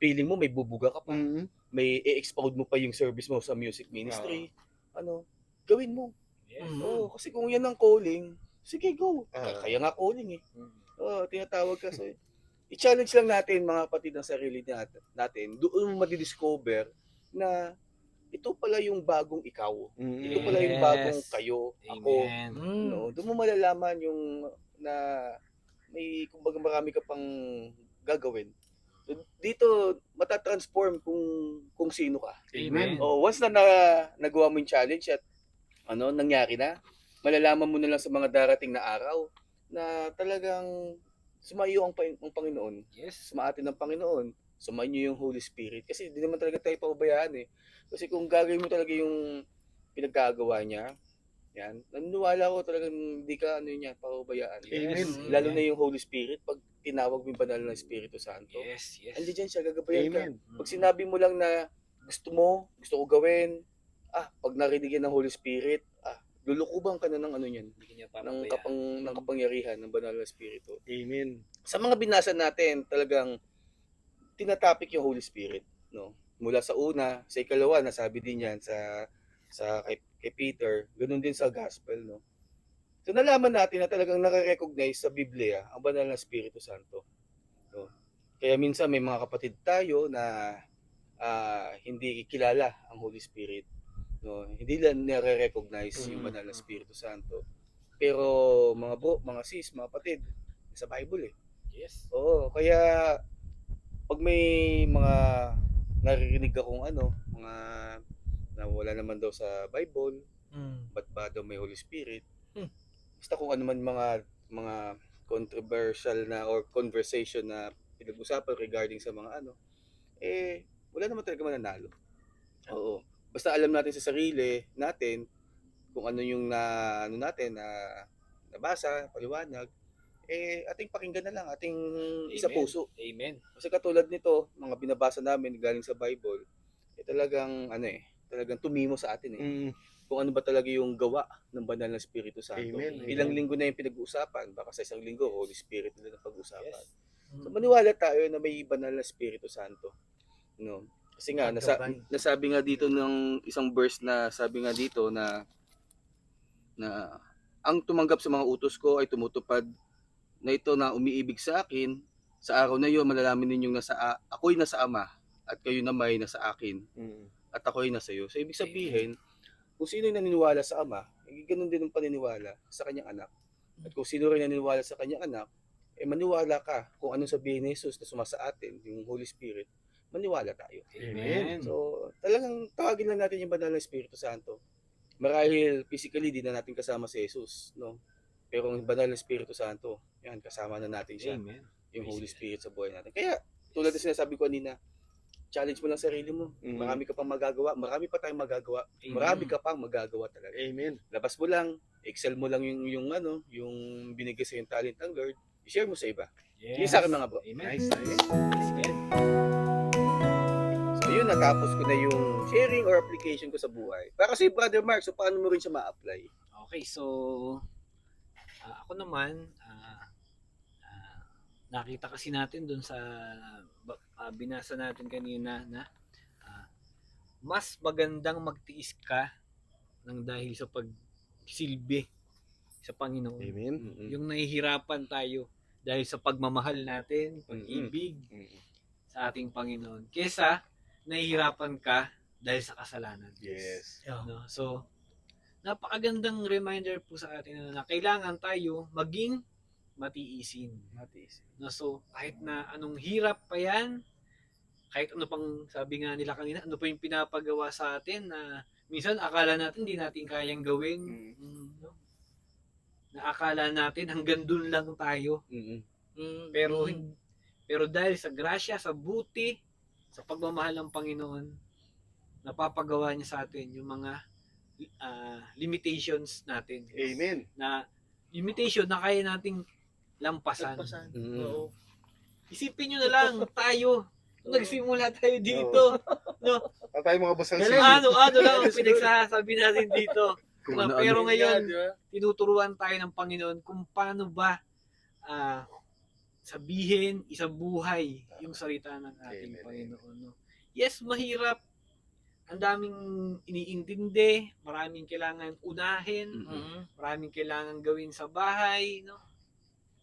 feeling mo may bubuga ka pa, Mm. may i-expound mo pa yung service mo sa music ministry, gawin mo. Yes. Oo, kasi kung yan ang calling, sige go. Ah. Kaya nga calling eh. Mm. Oo, tinatawag ka. So, i-challenge lang natin mga kapatid ng sarili natin. Doon mo madidiscover na ito pala yung bagong ikaw. Mm. Ito pala yung Yes. bagong kayo, ako. Amen. Doon mo malalaman yung na may kumbaga marami ka pang gagawin. Dito matatransform kung sino ka. Amen. Once na nagawa mo yung challenge at nangyari na, malalaman mo na lang sa mga darating na araw na talagang sumayo ang Panginoon. Yes. Sumaatin ng Panginoon. Sumayo yung Holy Spirit. Kasi hindi naman talaga tayo paubayaan eh. Kasi kung gagawin mo talaga yung pinagkagawa niya, yan, naniniwala ko talagang hindi ka paubayaan. Amen. Lalo na yung Holy Spirit, pag tinawag mo yung banal na Espiritu Santo, Yes, yes. andiyan siya, gagabayan ka. Amen. Pag sinabi mo lang na gusto ko gawin, pag narinig yan ng Holy Spirit, lulukuban ka na ng niyan, Hindi niya ng papabayaan. kapangyarihan ng banal na Espiritu. Amen. Sa mga binasa natin, talagang tinatapik yung Holy Spirit, no? Mula sa una, sa ikalawa, nasabi din yan sa kay Peter, ganoon din sa gospel, no? So nalaman natin na talagang nare-recognize sa Biblia ang banal na Espiritu Santo, no? Kaya minsan may mga kapatid tayo na hindi kilala ang Holy Spirit, no? Hindi lang nare-recognize yung banal na Espiritu Santo. Pero mga bro, mga sis, mga kapatid, sa Bible eh. Yes. Oo, kaya pag may mga naririnig akong mga na wala naman daw sa Bible, ba't ba daw may Holy Spirit? Basta kung ano man mga controversial na or conversation na pinag-usapan regarding sa mga wala naman talaga mananalo. Oo. Basta alam natin sa sarili natin kung ano yung natin na nabasa, paliwanag, ating pakinggan na lang, ating isa Amen. puso. Amen. Kasi katulad nito, mga binabasa namin galing sa Bible, talagang talagang tumimo sa atin eh. Mm. Kung ano ba talaga yung gawa ng banal na Espiritu Santo. Amen. Ilang Amen. linggo na yung pinag-uusapan, baka sa isang linggo Holy Spirit na pag-uusapan. Yes. So maniwala tayo na may banal na Espiritu Santo. No? Kasi nga nasabi nga dito ng isang verse na sabi nga dito na ang tumanggap sa mga utos ko ay tumutupad na ito na umiibig sa akin. Sa araw na iyon malalaman ninyong ako'y nasa Ama at kayo na may nasa akin Mm. at ako'y nasa iyo. So ibig sabihin, kung sino yung naniniwala sa Ama, ganoon din ang paniniwala sa kanyang anak. At kung sino rin naniniwala sa kanyang anak, maniwala ka kung anong sabihin ni Jesus na sumasa atin, yung Holy Spirit, maniwala tayo. Amen. So, talagang tawagin lang natin yung banal na Espiritu Santo. Marahil physically di na natin kasama si Jesus, no? Pero ang banal na Espiritu Santo, yan, kasama na natin siya, Amen. yung Holy Spirit sa buhay natin. Kaya, tulad na sinasabi ko kanina, challenge mo lang sarili mo. Marami ka pang magagawa, marami pa tayong magagawa. Amen. Marami ka pang magagawa talaga. Amen. Labas mo lang, excel mo lang yung binigay sa yung talent ng Lord, i-share mo sa iba. Yes. Yun sa akin mga bro. Amen. Nice. Amen. So yun, natapos ko na yung sharing or application ko sa buhay. Para kasi Brother Mark, so paano mo rin siya ma-apply? Okay, so ako naman nakita kasi natin doon sa binasa natin kanina na mas magandang magtiis ka ng dahil sa pagsilbi sa Panginoon. Amen. Yung nahihirapan tayo dahil sa pagmamahal natin, pag-ibig sa ating Panginoon. Kesa nahihirapan ka dahil sa kasalanan. Yes. No? So, napakagandang reminder po sa atin na kailangan tayo maging matiisin. No? So, kahit na anong hirap pa yan, kahit ano pang sabi nga nila kanina, ano pa yung pinapagawa sa atin na minsan akala natin hindi natin kayang gawin. No? Na akala natin hanggang dun lang tayo. Pero dahil sa grasya, sa buti, sa pagmamahal ng Panginoon, napapagawa niya sa atin yung mga limitations natin. Amen. Na limitation na kaya nating lampasan. Mm. Oo. Isipin nyo na lang, tayo, nung nagsimula tayo dito, no? Tayo mga basal Ano lang ang pinagsasabi natin dito. Kung Diba? ano-ano. Pero ngayon, Di ba? tinuturuan tayo ng Panginoon kung paano ba sabihin, isabuhay yung salita ng ating Amen. Panginoon. No? Yes, mahirap. Ang daming iniintindi, maraming kailangan unahin, maraming kailangan gawin sa bahay, no?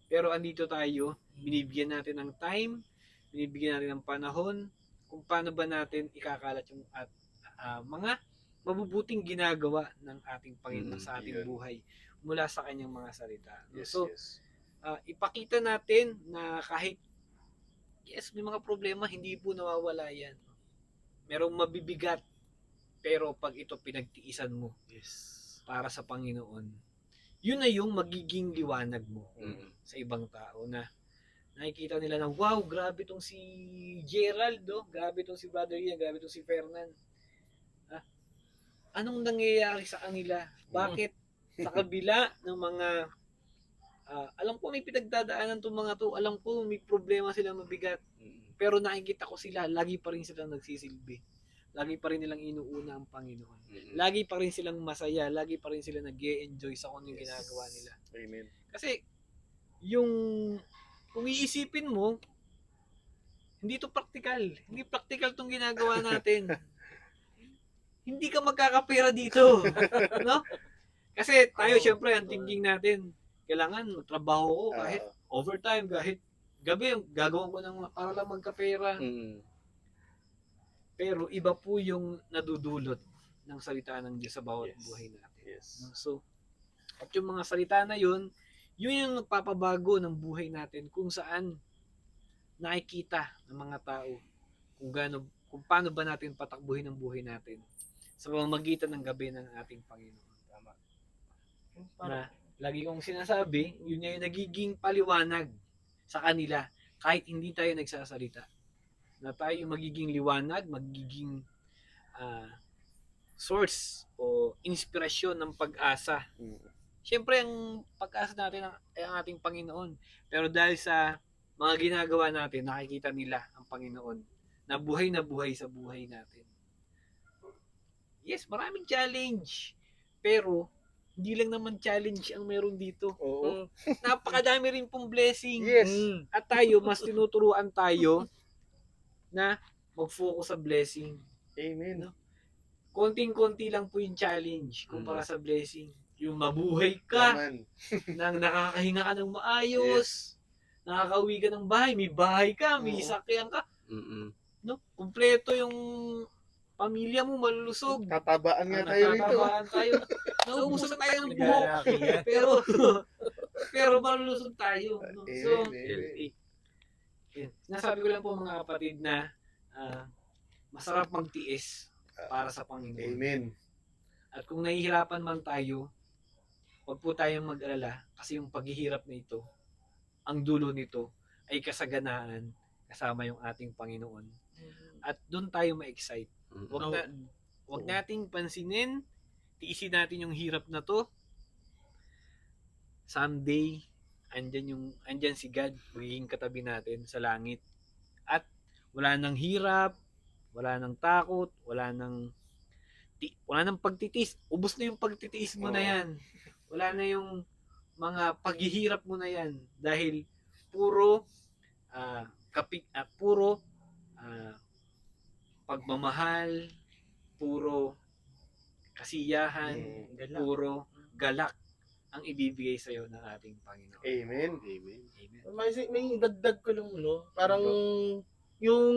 Pero andito tayo, binibigyan natin ng time, binibigyan natin ng panahon, kung paano ba natin ikakalat yung mga mabubuting ginagawa ng ating Panginoon sa ating yun. buhay mula sa kanyang mga salita. Yes, So, yes. ipakita natin na kahit yes, may mga problema, hindi po nawawala yan. Merong mabibigat, pero pag ito pinagtiisan mo para sa Panginoon, yun na yung magiging liwanag mo sa ibang tao na nakikita nila na, wow, grabe tong si Gerald, no? Grabe tong si Brother Ian, grabe tong si Fernan. Anong nangyayari sa kanila? Bakit sa kabila ng mga alam ko may pinagdadaanan tong mga to, alam ko may problema sila mabigat, pero nakikita ko sila, lagi pa rin silang nagsisilbi. Lagi pa rin nilang inuuna ang Panginoon. Lagi pa rin silang masaya, lagi pa rin sila nag-e-enjoy sa kung ano yung ginagawa nila. Amen. Kasi kung iisipin mo, hindi to practical. Hindi practical tong ginagawa natin. Hindi ka magkakapera dito. No? Kasi tayo, syempre, ang thinking natin, kailangan trabaho ko kahit overtime, kahit gabi, gagawin ko ng para lang magkapera. Pero iba po yung nadudulot ng salita ng Diyos sa bawat buhay natin. Yes. So, at yung mga salita na yun yung nagpapabago ng buhay natin kung saan nakikita ng mga tao kung paano ba natin patakbuhin ang buhay natin sa pamamagitan ng gabi ng ating Panginoon. Tama. Na lagi kong sinasabi, yun yung nagiging paliwanag sa kanila kahit hindi tayo nagsasalita. Na tayo magiging liwanag, magiging source o inspirasyon ng pag-asa. Siyempre, ang pag-asa natin ay ang ating Panginoon. Pero dahil sa mga ginagawa natin, nakikita nila ang Panginoon na buhay sa buhay natin. Yes, maraming challenge. Pero, hindi lang naman challenge ang meron dito. Oo. Napakadami rin pong blessing. Yes. At tayo, mas tinuturuan tayo na mag-focus sa blessing. Amen. No? Konting-konti lang po yung challenge kumpara sa blessing. Yung mabuhay ka, Naman. nang nakakahinga ka ng maayos, nakakauwi ka ng bahay, may bahay ka, may Oo. sakyan ka, no? Kumpleto yung pamilya mo, malulusog. Tatabaan nga tayo rito. Natatabaan tayo. Naubusan tayo ng buhok. pero malulusog tayo. No? So, Amen. nasabi ko lang po mga kapatid na masarap magtiis para sa Panginoon. Amen. At kung nahihirapan man tayo, huwag po tayong mag-alala kasi yung paghihirap na ito, ang dulo nito ay kasaganaan kasama yung ating Panginoon. At doon tayo ma-excite. Huwag nating pansinin, tiisin natin yung hirap na to. Someday, andyan si God, magiging katabi natin sa langit. At wala nang hirap, wala nang takot, wala nang pagtitiis. Ubos na yung pagtitiis mo na yan. Wala na yung mga paghihirap mo na yan. Dahil puro pagmamahal, puro kasiyahan, puro galak ang ibibigay sa iyo ng ating Panginoon. Amen. Amen. May dagdag ko lang, no? Parang yung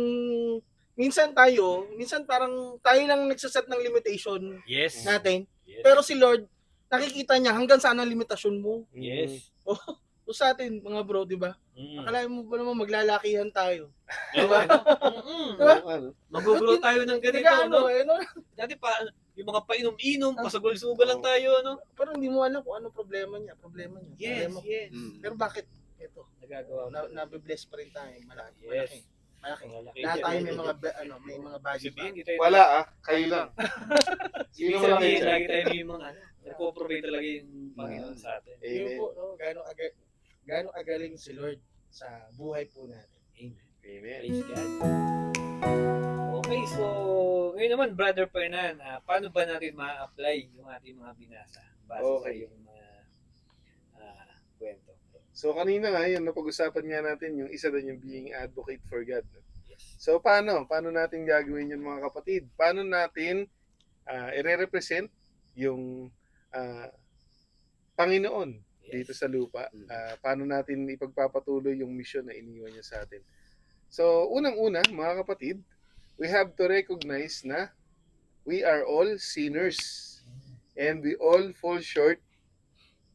minsan parang tayo lang nagsaset ng limitation Yes. natin. Yes. Pero si Lord, nakikita niya hanggang saan ang limitasyon mo. Yes. O sa atin, mga bro, di ba? Akala mo ba naman maglalakihan tayo? Diba? Diba? Magugrow tayo ng ganito, no? No? Dati pa, yung mga painom-inom, pasagol-sugal lang tayo, no? Pero hindi mo alam kung ano problema niya. Yes, Problema. yes. Pero bakit? Ito, Nagagawa mo. nabibless pa rin tayo. Malaki. Yes. Malaki. Lahat tayo may mga bagay pa. Sabihin, di tayo. Wala kayo lang. Ibig Sino lang sabihin, yun? lagi tayo may mga nagpo-problema nagpo-provide talaga yung Panginoon sa atin. Yun Amen. po, no? Gaano kagaling si Lord sa buhay po natin. Amen. Amen. Praise God. Okay, so ngayon naman, Brother Fernan, paano ba natin ma-apply yung ating mga binasa base sa Okay. iyong mga kwento? So kanina nga yun, napag-usapan nga natin yung isa doon yung being advocate for God. No? Yes. So paano? Paano natin gagawin yun mga kapatid? Paano natin i-represent yung Panginoon dito sa lupa? Paano natin ipagpapatuloy yung mission na iniwan niya sa atin? So unang-una mga kapatid, we have to recognize na we are all sinners and we all fall short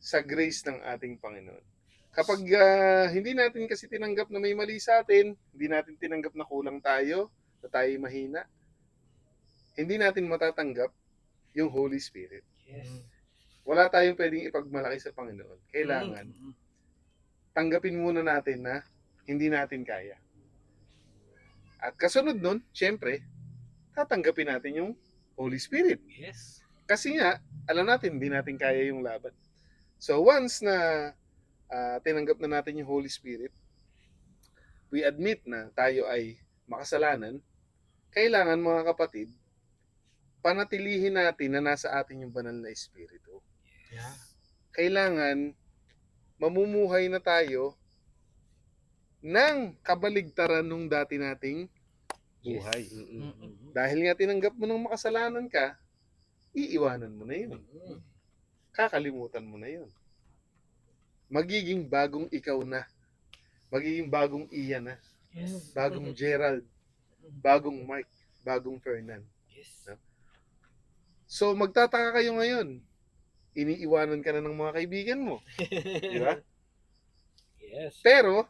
sa grace ng ating Panginoon. Kapag hindi natin kasi tinanggap na may mali sa atin, hindi natin tinanggap na kulang tayo, na tayo mahina, hindi natin matatanggap yung Holy Spirit. Yes. Wala tayong pwedeng ipagmalaki sa Panginoon. Kailangan tanggapin muna natin na hindi natin kaya. At kasunod nun, syempre, tatanggapin natin yung Holy Spirit. Yes. Kasi nga, alam natin, hindi natin kaya yung laban. So once na tinanggap na natin yung Holy Spirit, we admit na tayo ay makasalanan, kailangan mga kapatid, panatilihin natin na nasa atin yung banal na Espiritu. Yeah. Kailangan mamumuhay na tayo ng kabaligtaran nung dati nating buhay. Dahil nga tinanggap mo ng makasalanan ka, iiwanan mo na yun. Kakalimutan mo na yun. Magiging bagong ikaw na. Magiging bagong Ian na. Yes. Bagong Gerald. Bagong Mark. Bagong Fernan. Yes. So magtataka kayo ngayon. Iniiwanan ka na ng mga kaibigan mo. Di ba? Yes. Pero,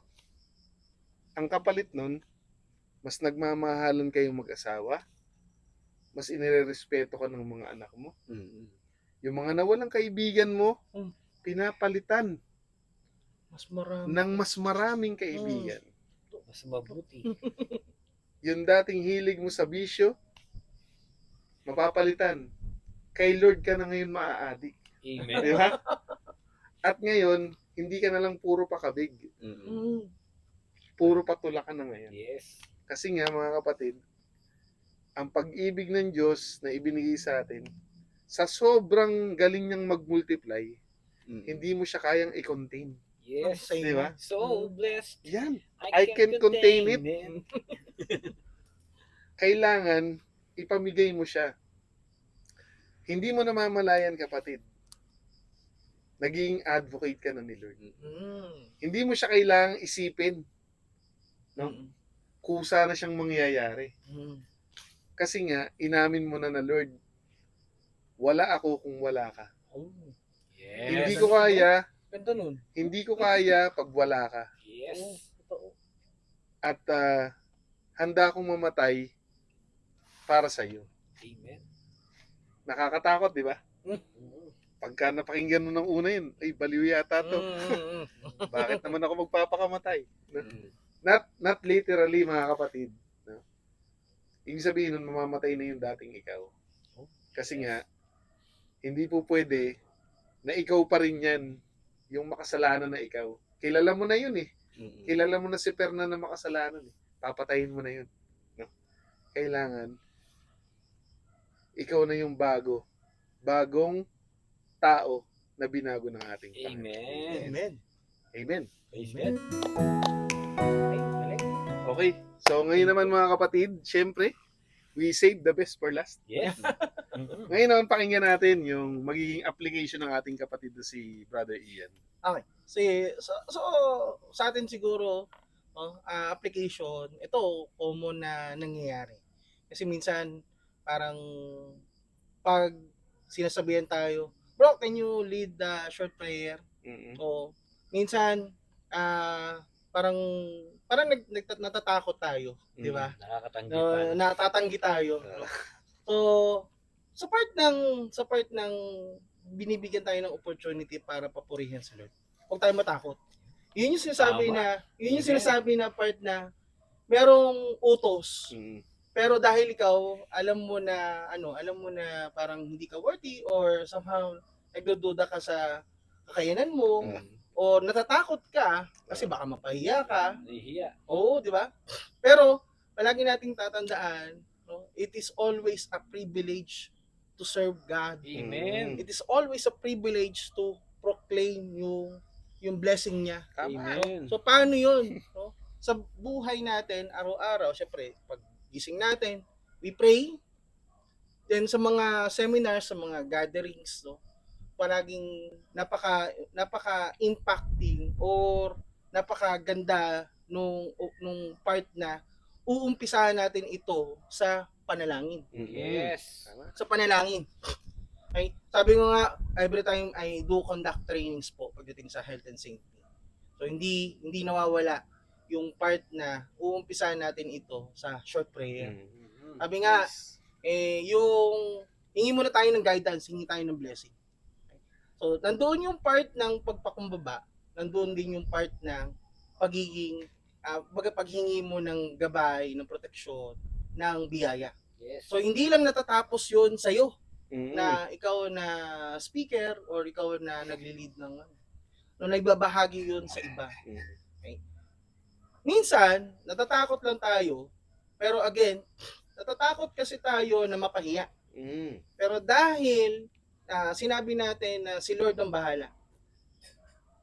ang kapalit nun, mas nagmamahalan kayong mag-asawa, mas inirerespeto ka ng mga anak mo. Yung mga nawalang kaibigan mo, pinapalitan Mas marami. ng mas maraming kaibigan. Mas mabuti. Yung dating hilig mo sa bisyo, mapapalitan. Kay Lord ka na ngayon maa-addict. Amen. Di ba? At ngayon, hindi ka na lang puro pakabig. Puro patula ka na ngayon. Yes. Kasi nga mga kapatid, ang pag-ibig ng Diyos na ibinigay sa atin, sa sobrang galing niyang mag-multiply, hindi mo siya kayang i-contain. Yes. Same Di ba? So blessed. Yan. I can contain it. Kailangan ipamigay mo siya. Hindi mo namamalayan, kapatid. Naging advocate ka na ni Lord. Hindi mo siya kailangang isipin. No? Kusa na siyang mangyayari. Kasi nga, inamin mo na Lord, wala ako kung wala ka. Yes. Hindi ko kaya, Ganda nun. hindi ko kaya pag wala ka. Yes. Totoo. At handa akong mamatay para sa iyo. Amen. Nakakatakot, di ba? Pagka napakinggan mo ng una yun, ay baliw yata to. Bakit naman ako magpapakamatay? Not literally, mga kapatid. No? Ibig sabihin nun, mamamatay na yung dating ikaw. Kasi nga, hindi po pwede na ikaw pa rin yan, yung makasalanan na ikaw. Kilala mo na yun eh. Kilala mo na si Fernan na makasalanan eh. Papatayin mo na yun. No? Kailangan, ikaw na yung bagong tao na binago ng ating Panginoon. Amen. Amen. Amen. Praise God. Okay, so ngayon naman mga kapatid, syempre, we save the best for last. Yes. Ngayon naman pakinggan natin yung magiging application ng ating kapatid na si Brother Ian. So sa atin siguro, application, ito common na nangyayari. Kasi minsan, parang pag sinasabihan tayo, bro, can you lead the short prayer? Mm-mm. O minsan, parang natatakot tayo, di ba? Nakakatanggipan. Natatanggi tayo. So, sa part ng binibigyan tayo ng opportunity para papurihin sa Lord. Huwag tayo matakot. Yun yung sinasabi Tama. yun yung Amen. sinasabi na part na merong utos. Mm. Pero dahil ikaw, alam mo na parang hindi ka worthy or somehow nagdududa ka sa kakayanan mo, o natatakot ka kasi baka mapahiya ka. Nahihiya. Oo, di ba? Pero palagi nating tatandaan, no, it is always a privilege to serve God. Amen. It is always a privilege to proclaim yung blessing niya. Amen. So paano 'yun? No? Sa buhay natin araw-araw, syempre, pag gising natin, we pray. Then sa mga seminars, sa mga gatherings, no, palaging napaka-impacting or napakaganda nung part na uumpisahan natin ito sa panalangin. Yes. Sa panalangin. Okay? Sabi ko nga, every time I do conduct trainings po pagdating sa health and safety. So hindi nawawala yung part na uumpisahan natin ito sa short prayer. Sabi nga, yung hingi muna tayo ng guidance, hingi tayo ng blessing. So, nandoon yung part ng pagpakumbaba, nandoon din yung part ng pagiging, paghingi mo ng gabay, ng proteksyon, ng biyaya. Yes. So, hindi lang natatapos yun sa'yo, na ikaw na speaker or ikaw na nagli-lead ng no, nagbabahagi yun sa iba. Okay? Minsan, natatakot lang tayo, pero again, natatakot kasi tayo na mapahiya. Pero dahil sinabi natin na si Lord ang bahala,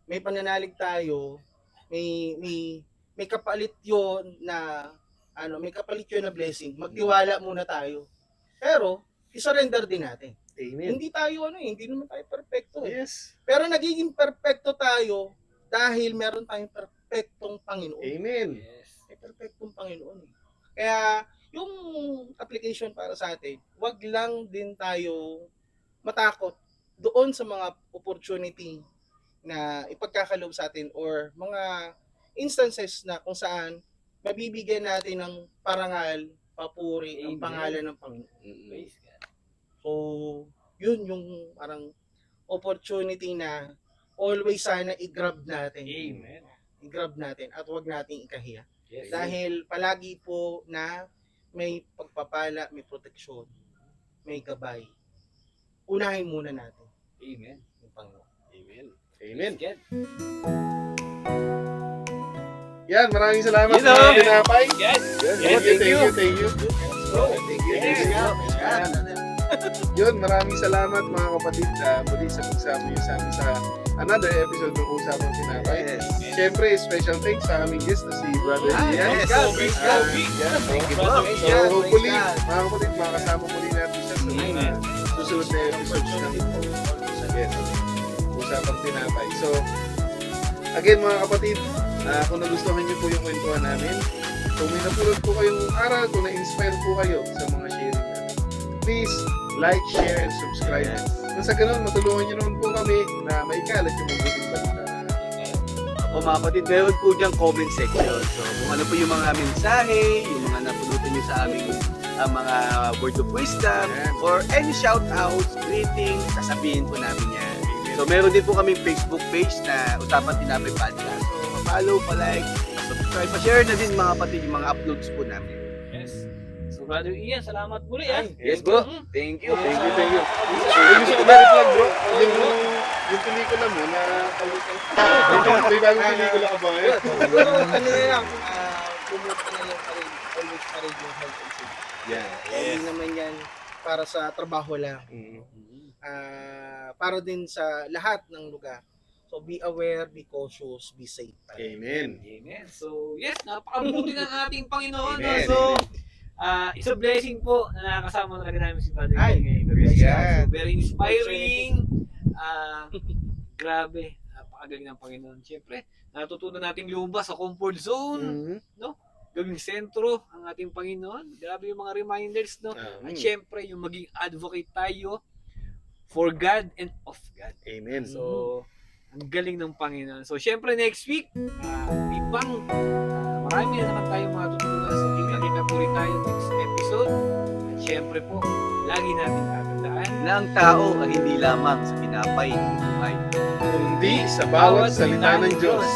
may pananalig tayo, may kapalit yon na may kapalit yun na blessing. Magtiwala muna tayo. Pero i-surrender din natin. Amen. Hindi tayo hindi naman tayo perfecto. Yes. Pero nagiging perfecto tayo dahil meron tayong perfectong Panginoon. Amen. Yes. May perfectong Panginoon. Kaya yung application para sa atin, wag lang din tayo matakot doon sa mga opportunity na ipagkakaloob sa atin or mga instances na kung saan mabibigyan natin ng parangal, papuri, ang Amen. pangalan ng Panginoon. Praise God. So, yun yung parang opportunity na always sana i-grab natin. Amen. I-grab natin at wag nating ikahiya. Yes. Dahil palagi po na may pagpapala, may proteksyon, may gabay. Unahin muna natin Amen. yung Panginoon. Amen. Amen. Praise God. Yan, maraming salamat You know. mga tinapay. Yes. Thank you. Thank you. Yes. Yun, maraming salamat mga kapatid muli sa pagsama niyo sa amin sa another episode ng Usapang Tinapay. Siyempre, special thanks sa aming guest na si Brother Ian. yes. Praise Ah, God. yan. Thank you Brother po. Ian. So, hopefully, Praise God. mga kapatid, makakasama muli natin siya sa mga Amen. susunod na episodes ng yes, Usapang Tinapay. So, again mga kapatid, kung nagustuhan niyo po yung kwentuhan namin, kung may napulot po kayong aral, kung na-inspire po kayo sa mga sharing namin, please like, share, and subscribe. Kung sa ganun, matulungan niyo naman po kami na maikalat yung mabuting balita. O mga kapatid, meron po diyang comment section. So kung ano po yung mga mensahe, yung mga napulutan niyo sa aming mga word of wisdom, Ayan. or any shoutouts, greetings, sasabihin po namin yan. So meron din po kaming Facebook page na Usapan Tinapay Podcast. So follow, pa-like, subscribe, pa-share na din mga kapatid yung mga uploads po namin. Yes. So, Brother Ian, salamat muli. Yes bro, thank you. Thank you, thank you. Thank you sa plug, bro. Yung pelikula mo na may bagong pelikula ka ba ngayon? Siguro, ano na lang, pumunta na lang pa rin, always pa rin yung health and safety. Yan. Hindi naman yan para sa trabaho lang. Para din sa lahat ng lugar. So be aware, be cautious, be safe. Amen. Amen. So, yes, napakabuti ng ating Panginoon. no? Amen. So, it's a blessing po na nakasama talaga namin si Brother Ay, Ian ngayon. praise God. So, very inspiring. Grabe, napakagaling ng Panginoon. Siyempre, natutunan nating lumabas sa comfort zone. Gawing sentro ang ating Panginoon. Grabe yung mga reminders, no? At syempre, yung maging advocate tayo for God and of God. Amen. So, ang galing ng Panginoon. So, syempre next week, marami na naman tayong mga tutunan. So, kita-kita po rin tayo next episode. At syempre po, lagi natin tatandaan Na ang tao ay hindi lamang sa tinapay ng buhay. Kundi sa bawat salita ng Diyos.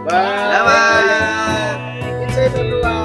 Bye! Salamat! It's everyone.